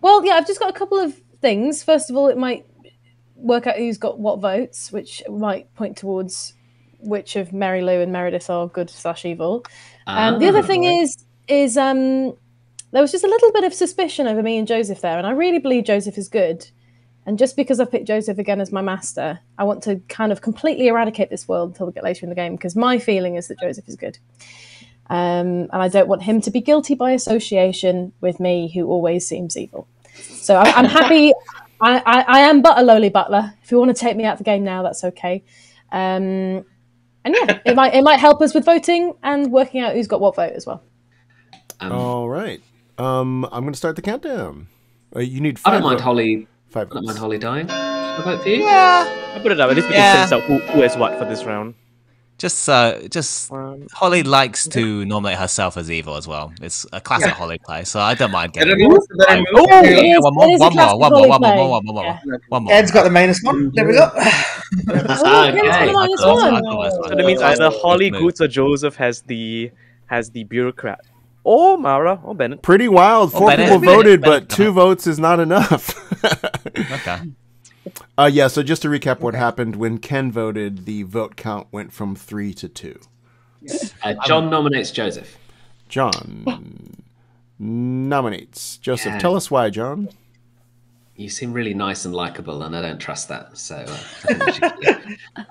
Well, yeah, I've just got a couple of things. First of all, it might work out who's got what votes, which might point towards which of Mary Lou and Meredith are good/evil. The other thing is there was just a little bit of suspicion over me and Joseph there, and I really believe Joseph is good. And just because I've picked Joseph again as my master, I want to kind of completely eradicate this world until we get later in the game, because my feeling is that Joseph is good. And I don't want him to be guilty by association with me, who always seems evil. So I'm happy. I am but a lowly butler. If you want to take me out of the game now, that's okay. And yeah, it might help us with voting and working out who's got what vote as well. All right. I'm going to start the countdown. You need 5 I don't mind Holly. 5 I don't mind Holly dying. Should I vote for you? Yeah. I'll put it up. At least we can sense out who has what for this round. Just Holly likes to nominate herself as evil as well. It's a classic Holly play, so I don't mind getting. One more. Ed's got the -1. There we go. So that means either Holly, Goots, or Joseph has the bureaucrat, or Mara, or Bennett. Pretty wild. 4 people voted, but 2 votes is not enough. Okay. Yeah, so just to recap what happened, when Ken voted, the vote count went from 3 to 2. John nominates Joseph. John nominates Joseph. Yeah. Tell us why, John. You seem really nice and likable, and I don't trust that. So I think we should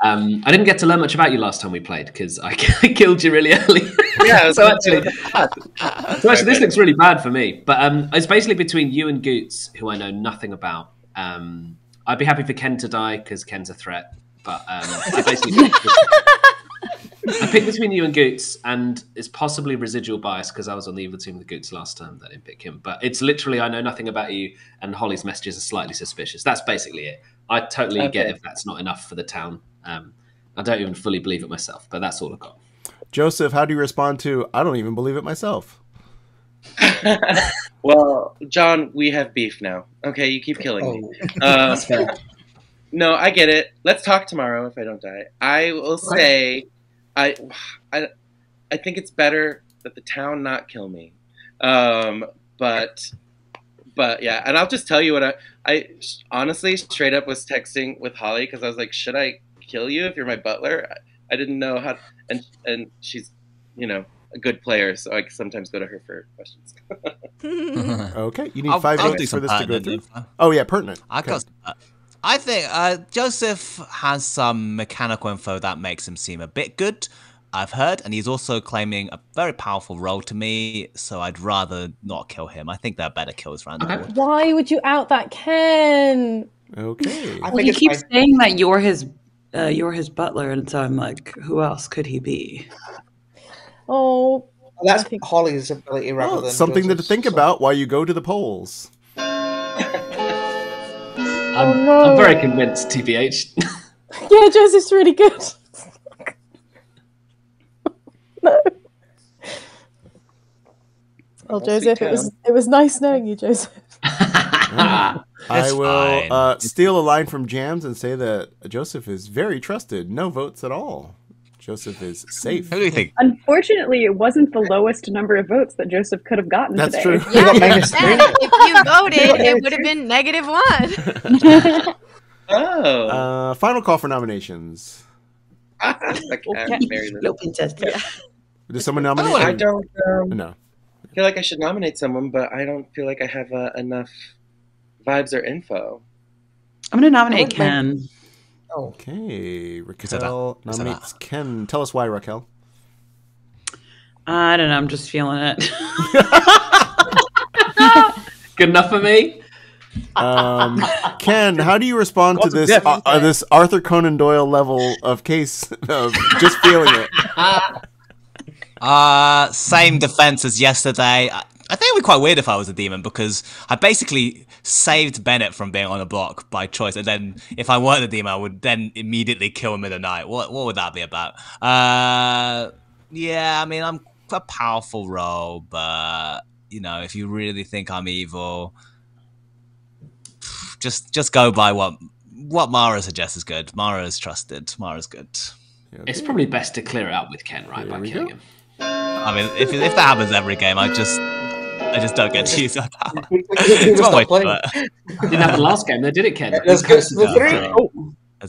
I didn't get to learn much about you last time we played because I killed you really early. Yeah. so actually, this looks really bad for me. But it's basically between you and Goots, who I know nothing about. I'd be happy for Ken to die because Ken's a threat. But I basically I picked between you and Goots, and it's possibly residual bias because I was on the evil team with Goots last time. I didn't pick him, but it's literally I know nothing about you, and Holly's messages are slightly suspicious. That's basically it. I totally get if that's not enough for the town. I don't even fully believe it myself, but that's all I've got. Joseph, how do you respond to I don't even believe it myself? Well, John, we have beef now. Okay, you keep killing me. That's fair. No, I get it. Let's talk tomorrow if I don't die. I will say, I think it's better that the town not kill me. But yeah, and I'll just tell you what I honestly straight up was texting with Holly because I was like, should I kill you if you're my butler? I didn't know how, and she's, a good player, so I sometimes go to her for questions. Okay, you need 5 votes for this to go through. Oh yeah, pertinent. I think Joseph has some mechanical info that makes him seem a bit good, I've heard, and he's also claiming a very powerful role to me, so I'd rather not kill him. I think there are better kills around the board. Why would you out that Ken? Okay. Well, he keeps saying that you're his butler, and so I'm like, who else could he be? Oh, that's Holly's ability rather than something Joseph's, to think about while you go to the polls. I'm very convinced, TBH. Yeah, Joseph's really good. No. Well, Joseph, it was nice knowing you, Joseph. I will steal a line from Jams and say that Joseph is very trusted. No votes at all. Joseph is safe. Who do you think? Unfortunately, it wasn't the lowest number of votes that Joseph could have gotten That's today. true. Yeah, if you voted, it would have been -1. Oh. Final call for nominations. Okay. Did someone nominate? I don't. No. feel like I should nominate someone, but I don't feel like I have enough vibes or info. I'm going to nominate Ken. Okay, Raquel nominates Ken. Tell us why, Raquel. I don't know. I'm just feeling it. Good enough for me. Ken, how do you respond to this this Arthur Conan Doyle level of case of just feeling it? Same defense as yesterday. I think it would be quite weird if I was a demon, because I basically saved Bennett from being on a block by choice, and then if I weren't a demon, I would then immediately kill him in the night. What would that be about? Yeah, I mean, I'm a powerful role, but you know, if you really think I'm evil, just go by what Mara suggests is good. Mara is trusted. Mara's good. It's probably best to clear it up with Ken, right, by killing him. I mean, if that happens every game, I just don't get to use that power. It's one way to do it. Didn't happen last game, though, did it, Ken? There's a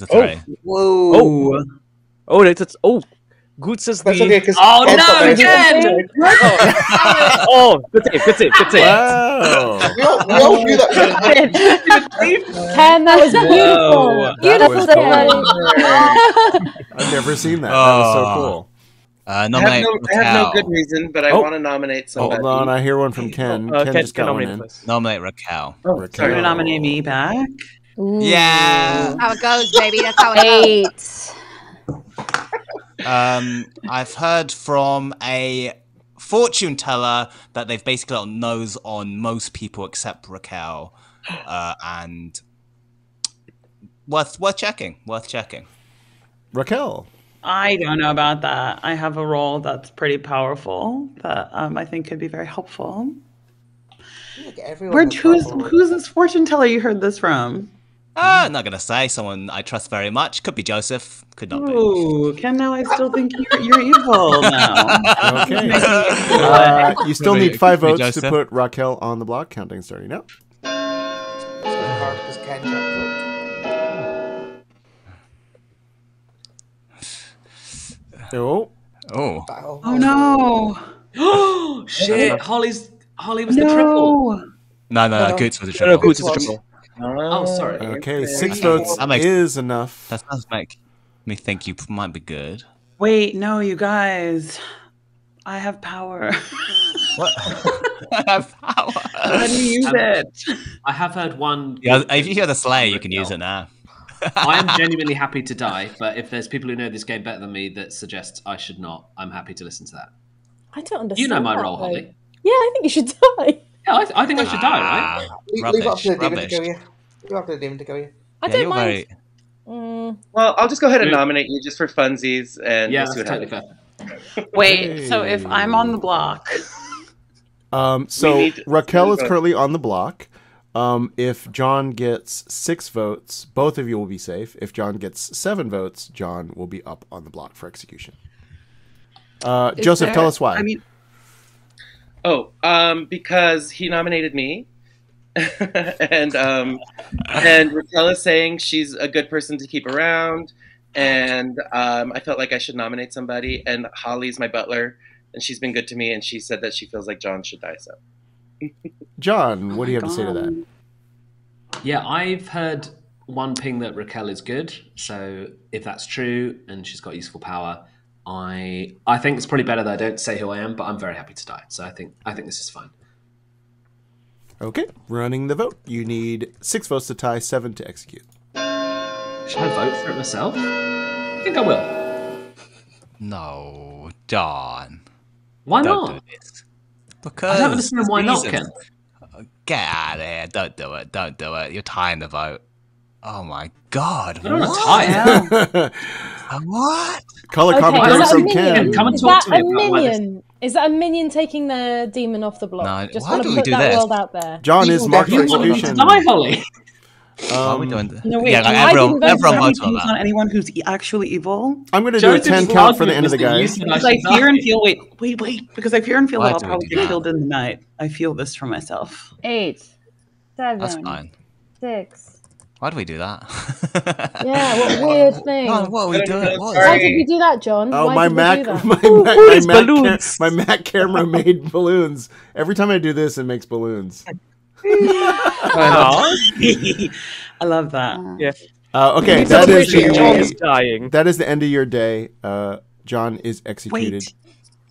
3. Whoa. Oh, Good says the... Okay, oh no, Ken! Oh, good save. Wow. we all knew that. Ken, that was beautiful. Beautiful save. I've never seen that. That was so cool. I have no good reason, but I want to nominate somebody. Hold on, I hear one from Ken. Ken just got one in. Nominate Raquel. Sorry to nominate me back. Ooh. Yeah. How it goes, baby. That's how it goes. I've heard from a fortune teller that they've basically got a nose on most people except Raquel, and worth checking. Raquel. I don't know about that. I have a role that's pretty powerful that I think could be very helpful. Who's this fortune teller you heard this from? I'm not gonna say. Someone I trust very much. Could be Joseph. Could not be. Ooh, Ken, now I still think you're evil now. Okay. You still need 5 votes to put Raquel on the block. Counting starting now. Oh no! Oh shit! Holly was the triple. No, Goots was a triple. No, Goots is a triple. Oh, sorry. Okay, 6 votes is enough. That does make me think you might be good. Wait, no, you guys. I have power. What? I have power. How do you use it? I have heard one. Yeah, if you hear the slay, you can use it now. I am genuinely happy to die, but if there's people who know this game better than me that suggest I should not, I'm happy to listen to that. I don't understand. You know my that, role, though. Holly. Yeah, I think you should die. Yeah, I think I should die, right? Leave up to the demon to go here. Leave up to the demon to go here. I don't mind. Well, I'll just go ahead and nominate you just for funsies, and yeah, we'll see that's what totally happens. fair. Wait, so if I'm on the block, so Raquel is currently on the block. If Jon gets 6 votes, both of you will be safe. If Jon gets 7 votes, Jon will be up on the block for execution. Joseph, tell us why. I mean, because he nominated me, and Raquel is saying she's a good person to keep around, and I felt like I should nominate somebody. And Holly's my butler, and she's been good to me, and she said that she feels like Jon should die. So. John, what do you have to say to that? Yeah, I've heard one ping that Raquel is good. So if that's true and she's got useful power, I think it's probably better that I don't say who I am, but I'm very happy to die. So I think this is fine. Okay, running the vote. You need 6 votes to tie, 7 to execute. Should I vote for it myself? I think I will. No, John. Why Don't not? do this. Because I don't understand why not, Ken. Get out of here. Don't do it. Don't do it. You're tying the vote. Oh my god. I don't want to tie it. What? Call a commentary from Ken. Come and talk to me about minion? Is that a minion taking the demon off the block? No, Just why want do to we put do that this? world out there. John is marked for execution. Die, Holly. Why are we doing no wait. Yeah, like I everyone didn't vote votes on on that. anyone who's actually evil. I'm going to do a 10 count for the end of the guys. Because I fear and feel. Wait. Because I fear and feel Why that I'll do we probably do get that? killed in the night. I feel this for myself. 8, 7, That's fine. 6, Why do we do that? Yeah, what weird thing. God, what are we doing? Why did we do that, John? Oh, Why my did we Mac, do that? my Mac camera made balloons. Every time I do this, it makes balloons. I love that. Yeah. Okay, John's dying. that is the end of your day. John is executed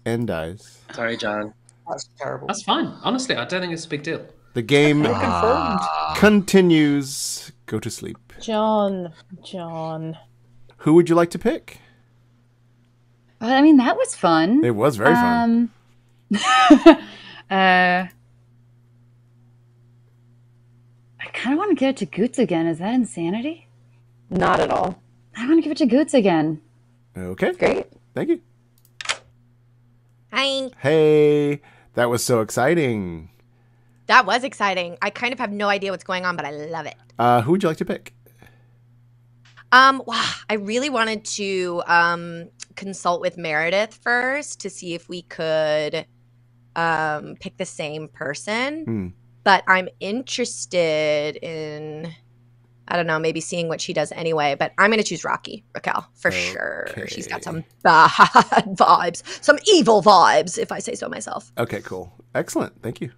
and dies. Sorry, John. That's terrible. That's fine. Honestly, I don't think it's a big deal. The game Confirmed. continues. Go to sleep. John. Who would you like to pick? I mean, that was fun. It was very fun. I kind of want to give it to Goots again. Is that insanity? Not at all. I want to give it to Goots again. Okay. Great. Thank you. Hi. Hey, that was so exciting. That was exciting. I kind of have no idea what's going on, but I love it. Who would you like to pick? Wow, I really wanted to consult with Meredith first to see if we could pick the same person. But I'm interested in, I don't know, maybe seeing what she does anyway. But I'm going to choose Raquel for sure. She's got some bad vibes, some evil vibes, if I say so myself. Okay, cool. Excellent. Thank you.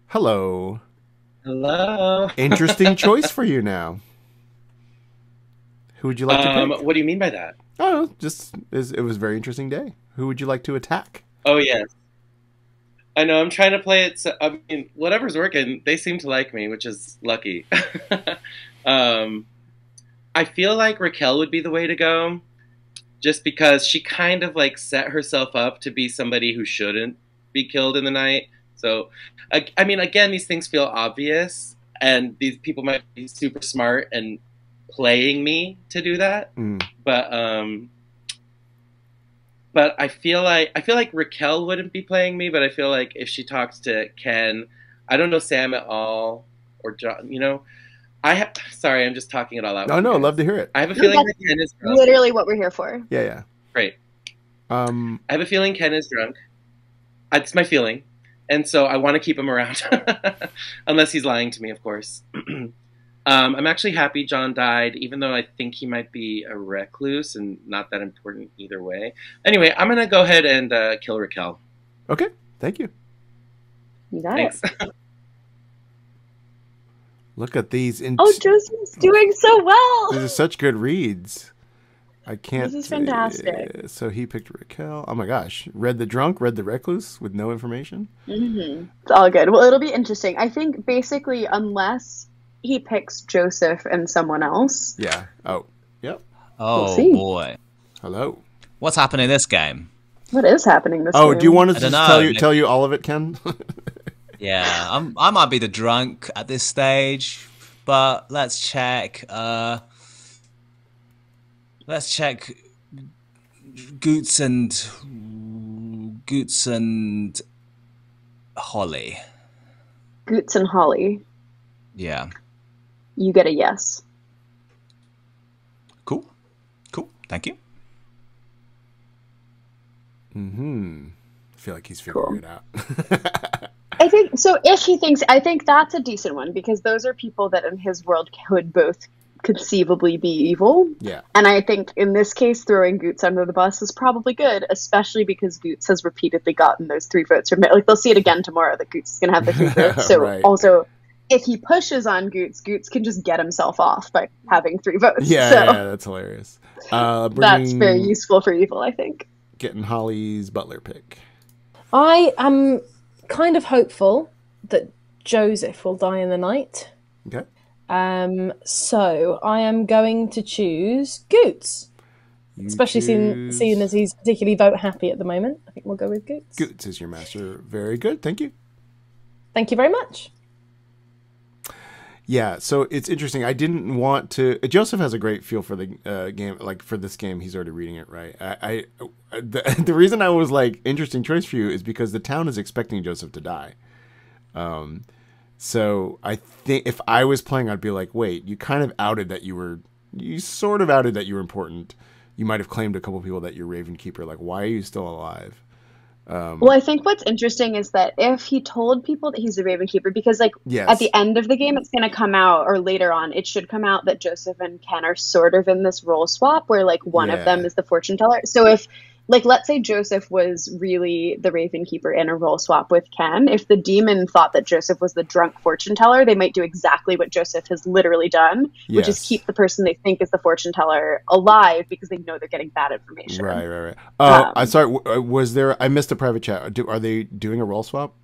Hello. Hello. Interesting choice for you now. Who would you like to pick? What do you mean by that? Oh, just it was a very interesting day. Who would you like to attack? Oh, yes. I know, I'm trying to play it. So, I mean, whatever's working, they seem to like me, which is lucky. I feel like Raquel would be the way to go, just because she kind of like set herself up to be somebody who shouldn't be killed in the night. So, I mean, again, these things feel obvious, and these people might be super smart and playing me to do that. But I feel like Raquel wouldn't be playing me, but I feel like if she talks to Ken, I don't know Sam at all, or John, you know, sorry, I'm just talking it all out. Oh, no, love to hear it. I have a feeling that Ken is drunk. Literally what we're here for. Yeah. Great. I have a feeling Ken is drunk. It's my feeling. And so I want to keep him around. Unless he's lying to me, of course. I'm actually happy John died, even though I think he might be a recluse and not that important either way. Anyway, I'm going to go ahead and kill Raquel. Okay, thank you. You got Thanks. it. Look at these. Oh, Joseph's doing so well. These are such good reads. I can't. This is fantastic. So he picked Raquel. Oh my gosh. Read the drunk, read the recluse with no information. Mm-hmm. It's all good. Well, it'll be interesting. I think basically, unless he picks Joseph and someone else. Yeah. Oh. Yep. Oh, We'll see. boy. Hello. What's happening in this game? What is happening this Oh, game? do you want us I to don't know. tell you all of it, Ken? Yeah, I might be the drunk at this stage, but let's check. Let's check Goots and Holly. Goots and Holly. Yeah. You get a yes. Cool. Thank you. I feel like he's figuring it out. I think so. If he thinks, I think that's a decent one because those are people that in his world could both conceivably be evil. Yeah. And I think in this case, throwing Goots under the bus is probably good, especially because Goots has repeatedly gotten those 3 votes from like they'll see it again tomorrow that Goots is going to have the 3 votes. So Right. also, if he pushes on Goots, Goots can just get himself off by having 3 votes. Yeah, so yeah, that's hilarious. that's very useful for evil, I think. Getting Holly's butler pick. I am kind of hopeful that Joseph will die in the night. Okay. So I am going to choose Goots. Especially seeing as he's particularly vote happy at the moment. I think we'll go with Goots. Goots is your master. Very good. Thank you. Thank you very much. Yeah, so it's interesting. I didn't want to. Joseph has a great feel for the game. Like for this game, he's already reading it right. The reason I was like interesting choice for you is because the town is expecting Joseph to die. So I think if I was playing, I'd be like, wait, you kind of outed that you sort of outed that you were important. You might have claimed a couple people that you're Raven Keeper. Like, why are you still alive? Well, I think what's interesting is that if he told people that he's the Raven Keeper, because like Yes. at the end of the game, it's going to come out, or later on, it should come out that Joseph and Ken are sort of in this role swap where like one of them is the fortune teller. So if like, let's say Joseph was really the Raven Keeper in a role swap with Ken. If the demon thought that Joseph was the drunk fortune teller, they might do exactly what Joseph has literally done, which is keep the person they think is the fortune teller alive because they know they're getting bad information. Right. I'm sorry. Was there? I missed a private chat. Are they doing a role swap?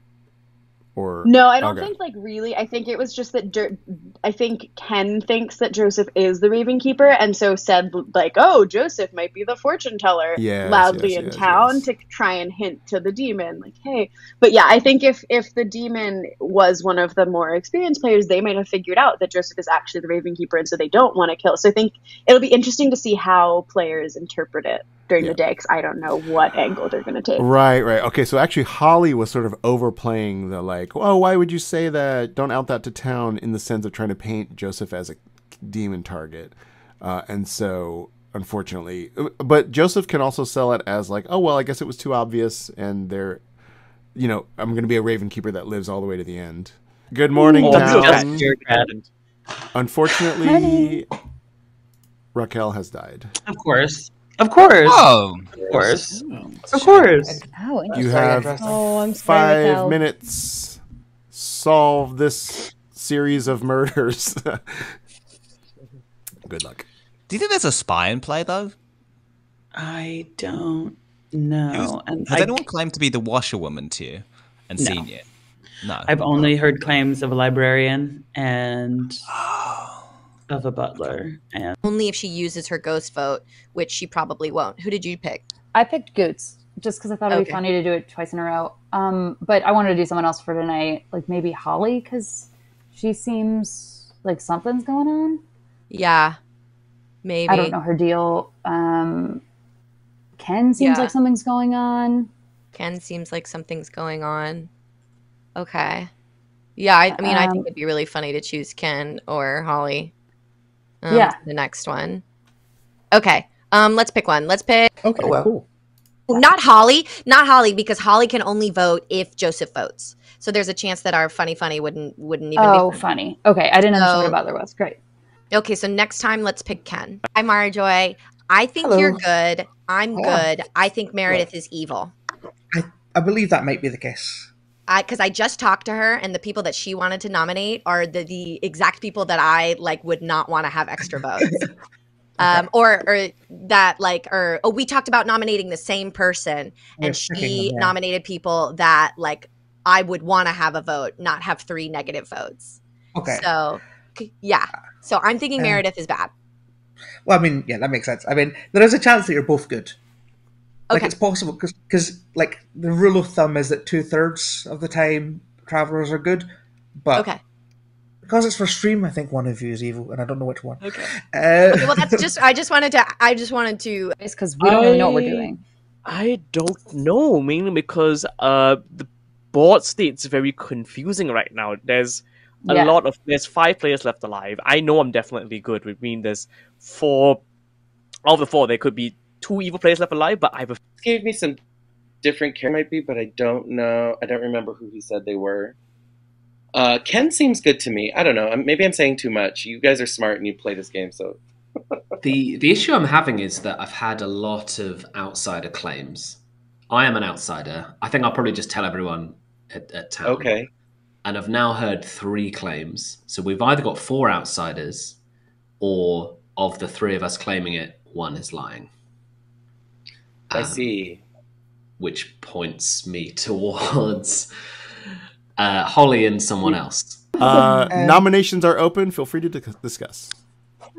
Or no, I don't think like really. I think it was just that I think Ken thinks that Joseph is the Raven Keeper, and so said like, "Oh, Joseph might be the fortune teller," loudly in town to try and hint to the demon, like, "Hey." But yeah, I think if the demon was one of the more experienced players, they might have figured out that Joseph is actually the Raven Keeper, and so they don't want to kill. So I think it'll be interesting to see how players interpret it during the day, because I don't know what angle they're going to take. Right. Okay, so actually Holly was sort of overplaying the like, oh, why would you say that? Don't out that to town, in the sense of trying to paint Joseph as a demon target. And so, unfortunately, but Joseph can also sell it as like, oh, well, I guess it was too obvious, and they're, I'm going to be a Raven Keeper that lives all the way to the end. Good morning, town. Unfortunately, Raquel has died. Of course. Oh, of course. Oh, you have I'm sorry, 5 Raquel. minutes. Solve this series of murders. Good luck. Do you think there's a spy in play though? I don't know. Has anyone claimed to be the washerwoman to you and seen you? No. I've only heard claims of a librarian and of a butler. And only if she uses her ghost vote, which she probably won't. Who did you pick? I picked Goots just because I thought it'd be funny to do it twice in a row. But I wanted to do someone else for tonight, like maybe Holly, because she seems like something's going on. Yeah, maybe. I don't know her deal. Ken seems like something's going on. Ken seems like something's going on. Okay. Yeah, I mean, I think it'd be really funny to choose Ken or Holly. The next one. Okay. Let's pick one. Let's pick. Okay, cool. Not Holly, because Holly can only vote if Joseph votes. So there's a chance that our funny wouldn't even be funny. Funny. Okay, I didn't understand what a butler was. Great. Okay, so next time let's pick Ken. Hi, Marjoy. I think you're good. I'm good. I think Meredith is evil. I believe that might be the case. Because I just talked to her, and the people that she wanted to nominate are the exact people that I would not want to have extra votes. We talked about nominating the same person, and she nominated people that I would want to have a vote, not have 3 negative votes. Okay. So so I'm thinking Meredith is bad. Well, I mean, yeah, that makes sense. I mean, there is a chance that you're both good. Like, it's possible, because the rule of thumb is that 2/3 of the time travelers are good, but because it's for stream, I think one of you is evil, and I don't know which one. Okay. Well, that's just. I just wanted to. It's because we don't really know what we're doing. I don't know, mainly because the board state's very confusing right now. There's there's 5 players left alive. I know I'm definitely good, which means there's 4. Of the 4, there could be 2 evil players left alive, but I've gave me some different characters, might be, but I don't know. I don't remember who he said they were. Ken seems good to me. I don't know. Maybe I'm saying too much. You guys are smart and you play this game, so. The issue I'm having is that I've had a lot of outsider claims. I am an outsider. I think I'll probably just tell everyone at town. Okay. And I've now heard 3 claims. So we've either got 4 outsiders, or of the 3 of us claiming it, 1 is lying. I see. Which points me towards Holly and someone else. Nominations are open. Feel free to discuss.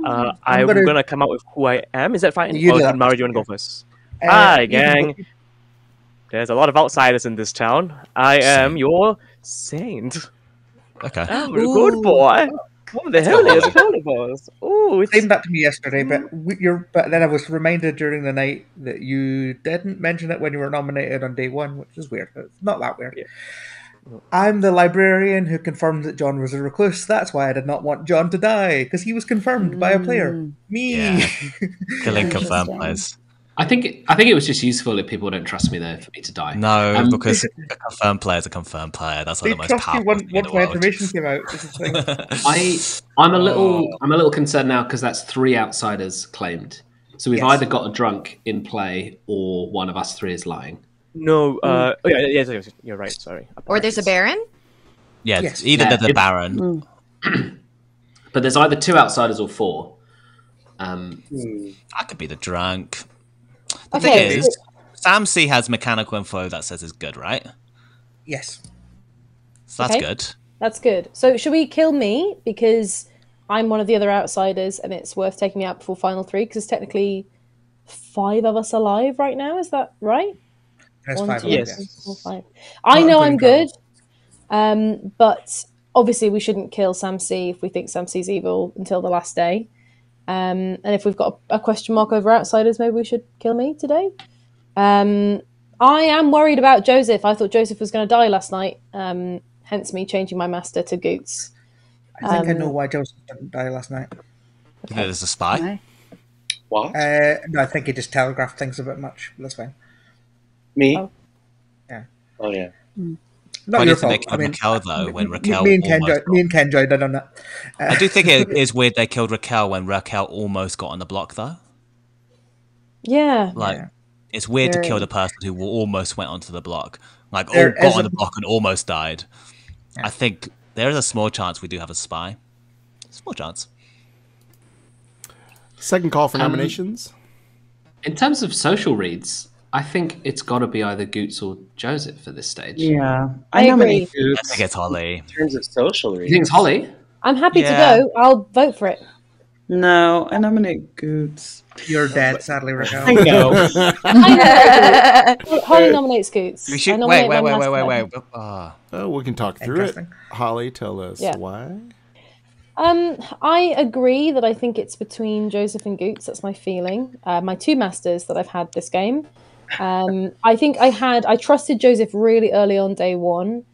I'm gonna come out with who I am. Is that fine? You do that. Mario, you wanna go first? Hi, gang. There's a lot of outsiders in this town. I am your saint. Okay. I'm a good boy. What the hell is a carnivores? Oh, it's claimed that to me yesterday, but then I was reminded during the night that you didn't mention it when you were nominated on day 1, which is weird. It's not that weird. Yeah. I'm the librarian who confirmed that Jon was a recluse. That's why I did not want Jon to die, because he was confirmed by a player. Me. Yeah. Killing confirmed players. I think it was just useful if people don't trust me though for me to die. No, because a confirmed player is a confirmed player. That's like the most powerful thing in the world. Information came out. This is the thing. I'm a little concerned now because that's 3 outsiders claimed. So we've either got a drunk in play or one of us 3 is lying. No, yeah, you're right. Sorry. Or there's a Baron. Yeah, either the Baron. But there's either 2 outsiders or 4. I could be the drunk. The thing is, Sam C has mechanical info that says it's good, right? Yes. So that's good. That's good. So should we kill me because I'm one of the other outsiders and it's worth taking me out before final 3 because there's technically 5 of us alive right now. Is that right? There's 5 yes. 4, 5. I know I'm good, but obviously we shouldn't kill Sam C if we think Sam C's evil until the last day. And if we've got a question mark over outsiders, maybe we should kill me today. I am worried about Joseph. I thought Joseph was going to die last night, hence me changing my master to Goots. I think I know why Joseph didn't die last night. Okay. There's a spy? What? No, I think he just telegraphed things a bit much. That's fine. Me? Oh. Yeah. Oh, yeah. Not your fault. I mean, Raquel, though, when Raquel me and Ken joined in on that. I do think it is weird they killed Raquel when Raquel almost got on the block, though. Yeah. It's weird to kill the person who almost went onto the block. Got on the block and almost died. Yeah. I think there is a small chance we do have a spy. Small chance. Second call for nominations. In terms of social reads, I think it's got to be either Goots or Joseph at this stage. Yeah, I nominate Goots. I think it's Holly. In terms of social reads. You think it's Holly? I'm happy to go. I'll vote for it. No, I nominate Goots. You're dead, sadly, Raquel. I know. Holly nominates Goots. We should wait. Oh, we can talk through it. Holly, tell us why. I agree that I think it's between Joseph and Goots. That's my feeling. My 2 masters that I've had this game. I think I trusted Joseph really early on day 1.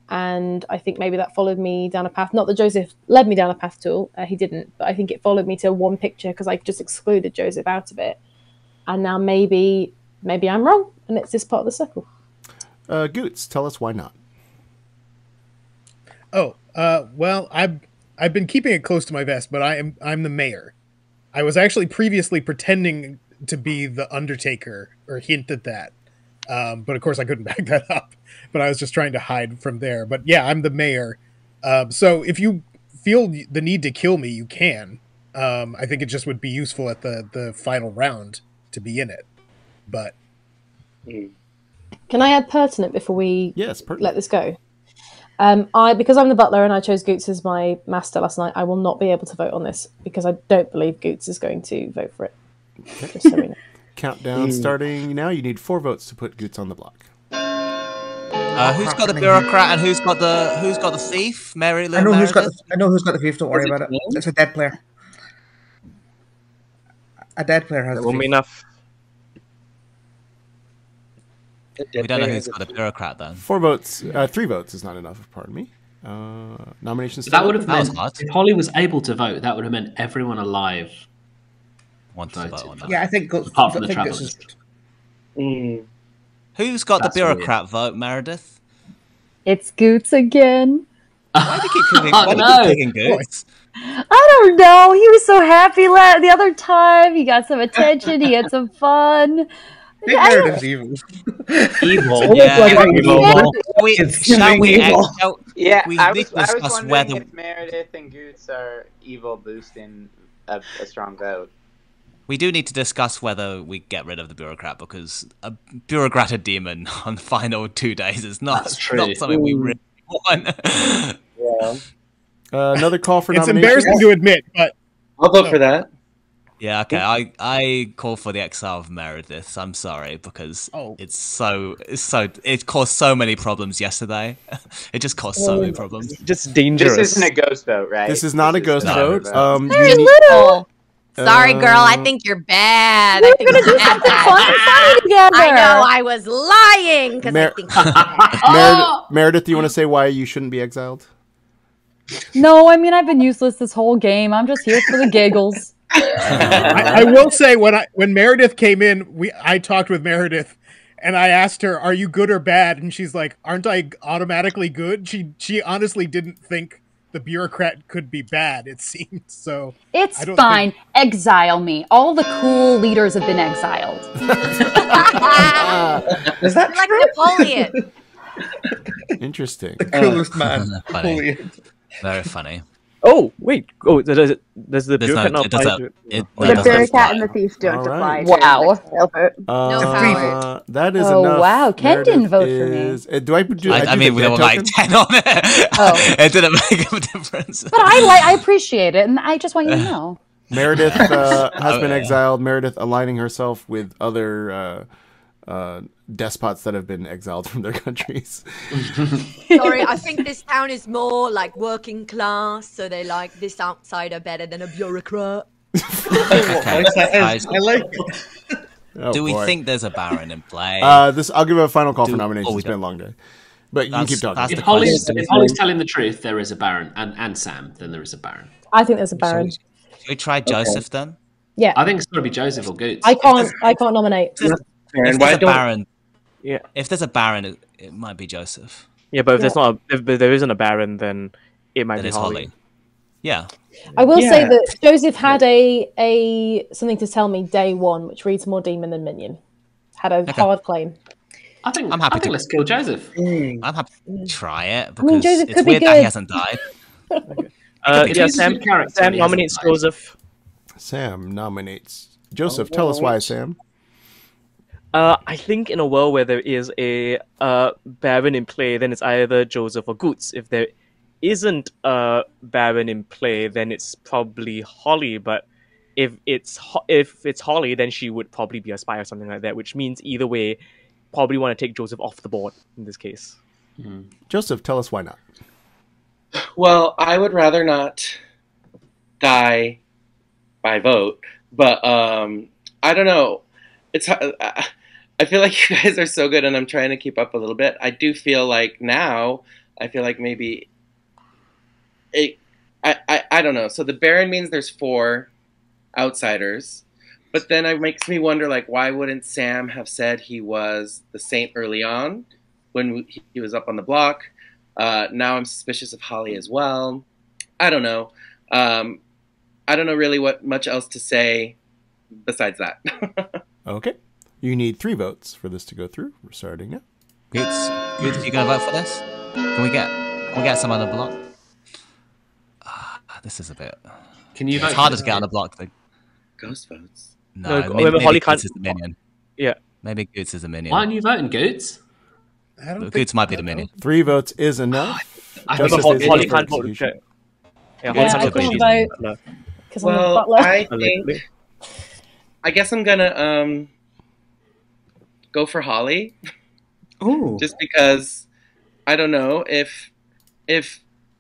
And I think maybe that followed me down a path. Not that Joseph led me down a path at all. He didn't. But I think it followed me to one picture because I just excluded Joseph out of it. And now maybe I'm wrong. And it's this part of the circle. Goots, tell us why not. Well, I've been keeping it close to my vest, but I'm the mayor. I was actually previously pretending to be the Undertaker, or hint at that. But of course I couldn't back that up. But I was just trying to hide from there. But yeah, I'm the mayor. So if you feel the need to kill me, you can. I think it just would be useful at the final round to be in it. But can I add pertinent before we pertinent. Let this go? Because I'm the butler and I chose Goots as my master last night, I will not be able to vote on this because I don't believe Goots is going to vote for it. Just so we know. Countdown starting now. You need 4 votes to put Goots on the block. Who's got the bureaucrat and who's got the thief? I know who's got the thief. Don't worry about it. It's a dead player. A dead player has. That won't be enough. We don't know who's got the bureaucrat then. 4 votes. 3 votes is not enough. Pardon me. Nominations. That would have meant if Holly was able to vote. That would have meant everyone alive wanted to vote on that. Yeah, I think apart from the travellers. Who's got the bureaucrat vote, Meredith? It's Goots again. Why do you keep picking Goots? I don't know. He was so happy the other time. He got some attention. He had some fun. Meredith's evil. Evil. Yeah. We I need to was discuss wondering whether if Meredith and Goots are evil boosting a strong vote. we do need to discuss whether we get rid of the bureaucrat, because a bureaucrated demon on the final 2 days is not something we really want. Yeah. Another call for it's nominations. embarrassing to admit, but I'll vote for that. Yeah, okay. I call for the exile of Meredith. I'm sorry, because it caused so many problems yesterday. It just caused so many problems. Just dangerous. This isn't a ghost vote, right? This is not a ghost vote. Very little. Sorry, girl. I think you're bad. I think you're bad. I know. I was lying because I think you're bad. Meredith, do you want to say why you shouldn't be exiled? No, I mean, I've been useless this whole game. I'm just here for the giggles. I will say when Meredith came in, I talked with Meredith, and I asked her, "Are you good or bad?" And she's like, "Aren't I automatically good?" She honestly didn't think the bureaucrat could be bad. It seemed so. It's fine. Exile me. All the cool leaders have been exiled. Is that like Napoleon? Interesting. The coolest man. Funny. Napoleon. Very funny. Oh, wait. Oh, does the bureaucrat not apply to it? The bureaucrat and the thief don't apply. Wow. That is Oh, enough. wow. Ken didn't vote for me. Do I do? I mean, there were like 10 on it. Oh. It didn't make a difference. But I appreciate it, and I just want you to know. Meredith has been exiled. Meredith aligning herself with other despots that have been exiled from their countries. Sorry, I think this town is more like working class, so they like this outsider better than a bureaucrat. I like it. Oh, Do we boy. think there's a Baron in play? I'll give a final call for nominations. we It's been a don't. long day. But you can keep talking. If Holly's telling the truth, there is a Baron, and Sam, then there is a Baron. I think there's a Baron. Should we try Joseph then? Yeah. I think it's got to be Joseph or Goots. I can't nominate. If there's a Baron, if there's a Baron, it might be Joseph. Yeah, but if there isn't a Baron, then it might be it's Holly. Yeah. I will say that Joseph had a something to tell me day one, which reads more demon than minion. Had a hard claim. I'm happy to. Let's kill Joseph. I'm happy to try it I mean, because Joseph it's could be weird that good. he hasn't died. Sam nominates Joseph. Sam nominates Joseph. Tell us why, Sam. I think in a world where there is a Baron in play, then it's either Joseph or Goots. If there isn't a Baron in play, then it's probably Holly. But if it's Holly, then she would probably be a spy or something like that. Which means either way, probably want to take Joseph off the board in this case. Joseph, tell us why not. Well, I would rather not die by vote, but I don't know. I feel like you guys are so good, and I'm trying to keep up a little bit. I do feel like now, I feel like maybe I don't know. So the Baron means there's 4 outsiders, but then it makes me wonder, like, why wouldn't Sam have said he was the Saint early on when he was up on the block? Now I'm suspicious of Holly as well. I don't know. I don't know really what much else to say besides that. Okay. You need 3 votes for this to go through. We're starting now. Goots, you gonna vote for this? Can we get some on the block? This is a bit. Can you? It's harder to get on the block. Ghost votes. No, No, maybe Holly Goots can't- is the minion. Yeah. Maybe Goots is the minion. Why aren't you voting, Goots? I don't Goots might be the minion. 3 votes is enough. I Joseph think is Holly in for can't vote. execution. Yeah, Yeah, Holly I can't vote. can't vote because I'm a Well, butler. I guess I'm gonna go for Holly. Ooh. Just because I don't know if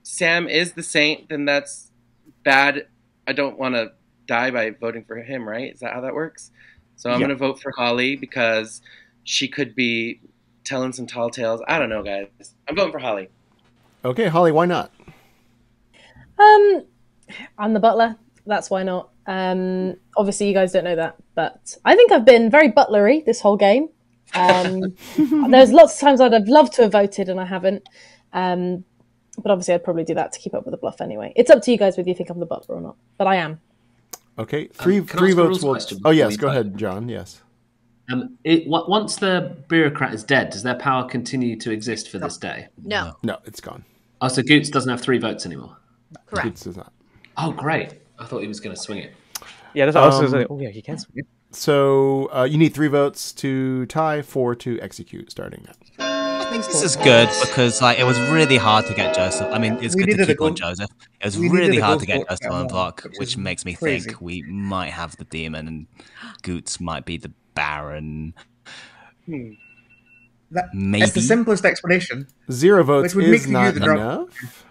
Sam is the Saint, then that's bad. I don't want to die by voting for him, right? Is that how that works? So I'm Yeah. gonna vote for Holly because she could be telling some tall tales. I don't know, guys. I'm voting for Holly. Okay, Holly, why not? I'm the butler. That's why not. Obviously, you guys don't know that, but I think I've been very butlery this whole game. There's lots of times I'd have loved to have voted and I haven't. But obviously, I'd probably do that to keep up with the bluff anyway. It's up to you guys whether you think I'm the butler or not. But I am. Okay, three can I ask a votes rules will. question Oh before yes, we go vote? ahead, John. Yes. Once the bureaucrat is dead, does their power continue to exist for this day? No. No, it's gone. Oh, so Goots doesn't have 3 votes anymore. Correct. Goots does not. Oh, great! I thought he was going to swing it. Yeah, that's what I was going to say. Oh yeah, he can swing it. So you need 3 votes to tie, 4 to execute. Starting now. I think this is good because like it was really hard to get Joseph. I mean, it's We good to needed a keep on goal- Joseph. It was we really needed a hard goal to get for Joseph on the Emma, block, which which is makes me crazy. think we might have the demon and Goots might be the Baron. That's Maybe. the simplest explanation. 0 votes Which would is make you not the drop. enough.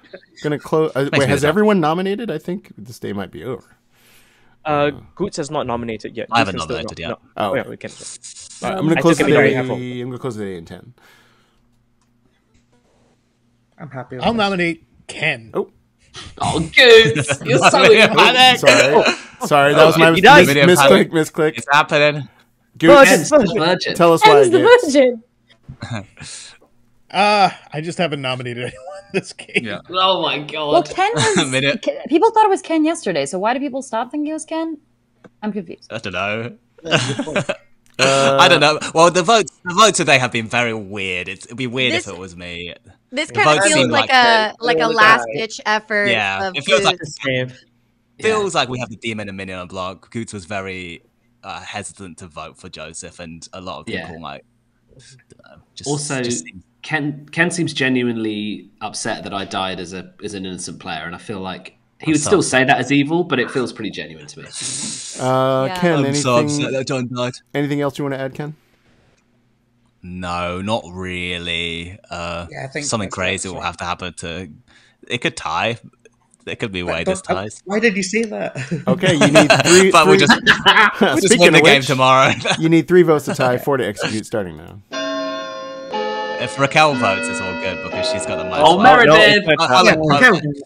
Gonna close. me Wait, has the drop. everyone nominated? I think this day might be over. Goots has not nominated yet. I haven't Goots can nominated still yet. No. Oh. Yeah, we can. All right, I'm gonna I close took the it very day. careful. I'm gonna close the day in 10. I'm happy. With I'll that. nominate Ken. Oh, Oh, Goots! You're so sorry. Sorry, that was my misclick. It's happening. Virgin. Tell us why. Ken's the virgin. I just haven't nominated anyone this game. Yeah. Oh my god. Well, Ken was. People thought it was Ken yesterday, so why do people stop thinking it was Ken? I'm confused. I don't know. I don't know. Well, the votes today have been very weird. It'd be weird if it was me. This kind of feels like a last ditch effort. Yeah, of it feels like Goose. feels like we have the demon and minion on block. Goots was very hesitant to vote for Joseph, and a lot of people might. Ken seems genuinely upset that I died as an innocent player, and I feel like he would still say that as evil, but it feels pretty genuine to me. Ken, anything else you want to add, Ken? No, not really. I think something crazy will have to happen to. It could tie. There could be way this ties. Why did you say that? Okay, you need three. But we just win the game tomorrow. You need 3 votes to tie, 4 to execute. Starting now. If Raquel votes, it's all good because she's got the most. Oh, Meredith!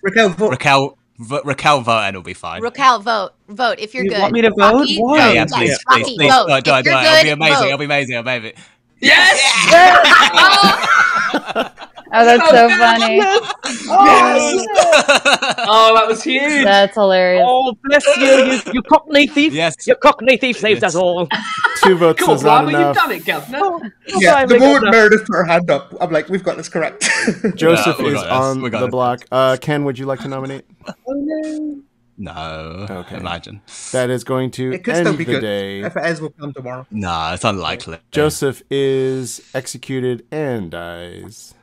Raquel vote and it'll be fine. Raquel, vote. If you're You good. want me to vote? Rocky, Why? Yeah, Rocky, please. vote. Do If it. you're It'll be good, amazing. vote. It'll be amazing. It'll be amazing. Yes! Oh, that's so funny. Oh, that was huge. That's hilarious. Oh, bless you, you cockney thief. Yes. You cockney thief saved us all. 2 votes Come on, is not Bravo, enough. you've done it, Governor. Yeah, the moment Meredith put her hand up, I'm like, we've got this correct. Joseph we is got this. on We got the this. block. Ken, would you like to nominate? No. Okay. Imagine. That is going to It could end still be the good. day. If it is, we'll come tomorrow. Nah, it's unlikely. Joseph is executed and dies.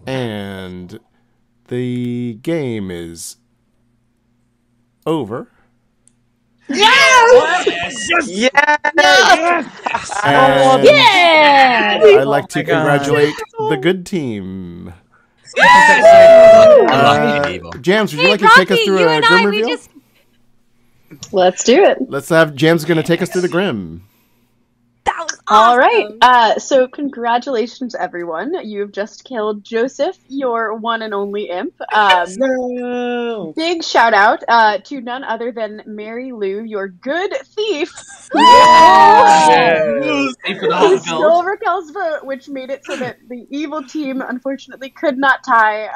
And the game is over. Yes! And Yeah! I'd like to congratulate the good team. Jams, would you like to take us through a Grim reveal? Let's do it. Let's have Jams going to take us through the Grim. That was All awesome. right. So congratulations, everyone. You've just killed Joseph, your one and only imp. Big shout out to none other than Mary Lou, your good thief. Who stole Raquel's vote, which made it so that the evil team unfortunately could not tie.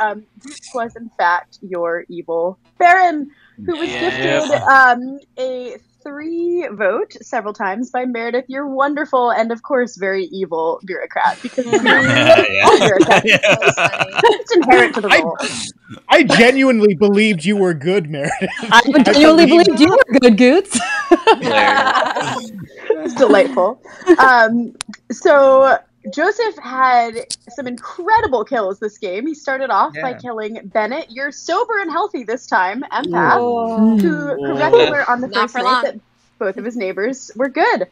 This was in fact your evil Baron, who was gifted a 3 vote several times by Meredith, your wonderful and of course very evil bureaucrat, because all bureaucrats it's inherent to the role. I genuinely believed you were good, Meredith. I genuinely believed you were good, Goots. It's delightful. So Joseph had some incredible kills this game. He started off by killing Bennett. You're sober and healthy this time, empath, who correctly were on the first night that both of his neighbors were good.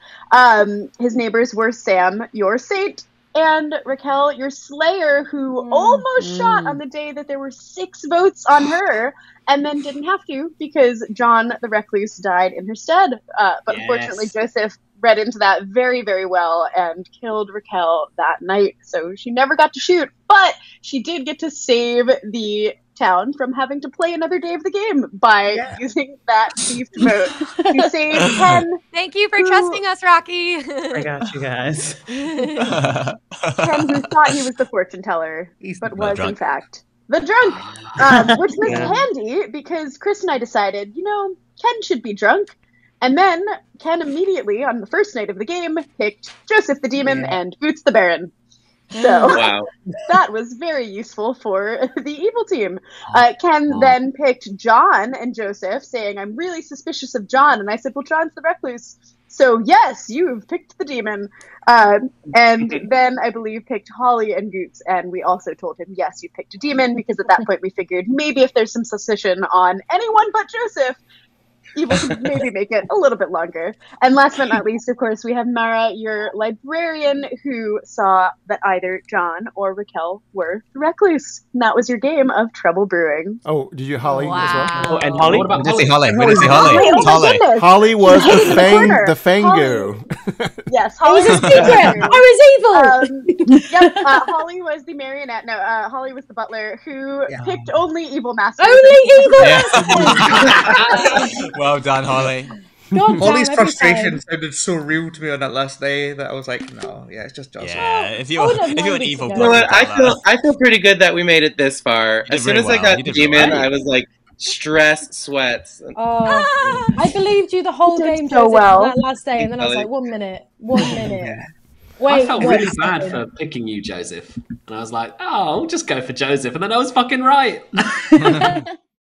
His neighbors were Sam, your saint, and Raquel, your slayer, who almost shot on the day that there were 6 votes on her, and then didn't have to because John the Recluse died in her stead. But unfortunately, Joseph read into that very, very well and killed Raquel that night. So she never got to shoot, but she did get to save the town from having to play another day of the game by using that thiefed vote to save Ken. Thank you for trusting us, Rocky. I got you guys. Ken, who thought he was the fortune teller, but was in fact the drunk, which was handy because Chris and I decided, Ken should be drunk. And then Ken immediately, on the first night of the game, picked Joseph the Demon and Boots the Baron. So that was very useful for the evil team. Ken then picked John and Joseph, saying, I'm really suspicious of John. And I said, well, John's the recluse. So yes, you've picked the demon. And then I believe picked Holly and Goots. And we also told him, yes, you picked a demon, because at that point we figured maybe if there's some suspicion on anyone but Joseph, evil could maybe make it a little bit longer. And last but not least, of course, we have Mara, your librarian, who saw that either John or Raquel were the recluse. And that was your game of Trouble Brewing. Oh, did you Holly as well? Oh, and Holly? We didn't see Holly. We didn't see Holly. Oh, Holly. Holly was She was in the corner. the Fangu. Yes, Holly was a secret. I was evil. Yep, Holly was the marionette. No, Holly was the butler who picked only evil masters. Only evil masters! Well done, Holly. Holly's frustration sounded so real to me on that last day that I was like, no, it's just Jocelyn. Yeah, if you're an evil you know what? I feel pretty good that we made it this far. As soon as I got the game in, I was like, stress, sweats. I believed you the whole game, so Joseph, well. that last day, and then I was like, 1 minute. Wait, I felt really bad for picking you, Joseph. And I was like, oh, I'll just go for Joseph. And then I was fucking right.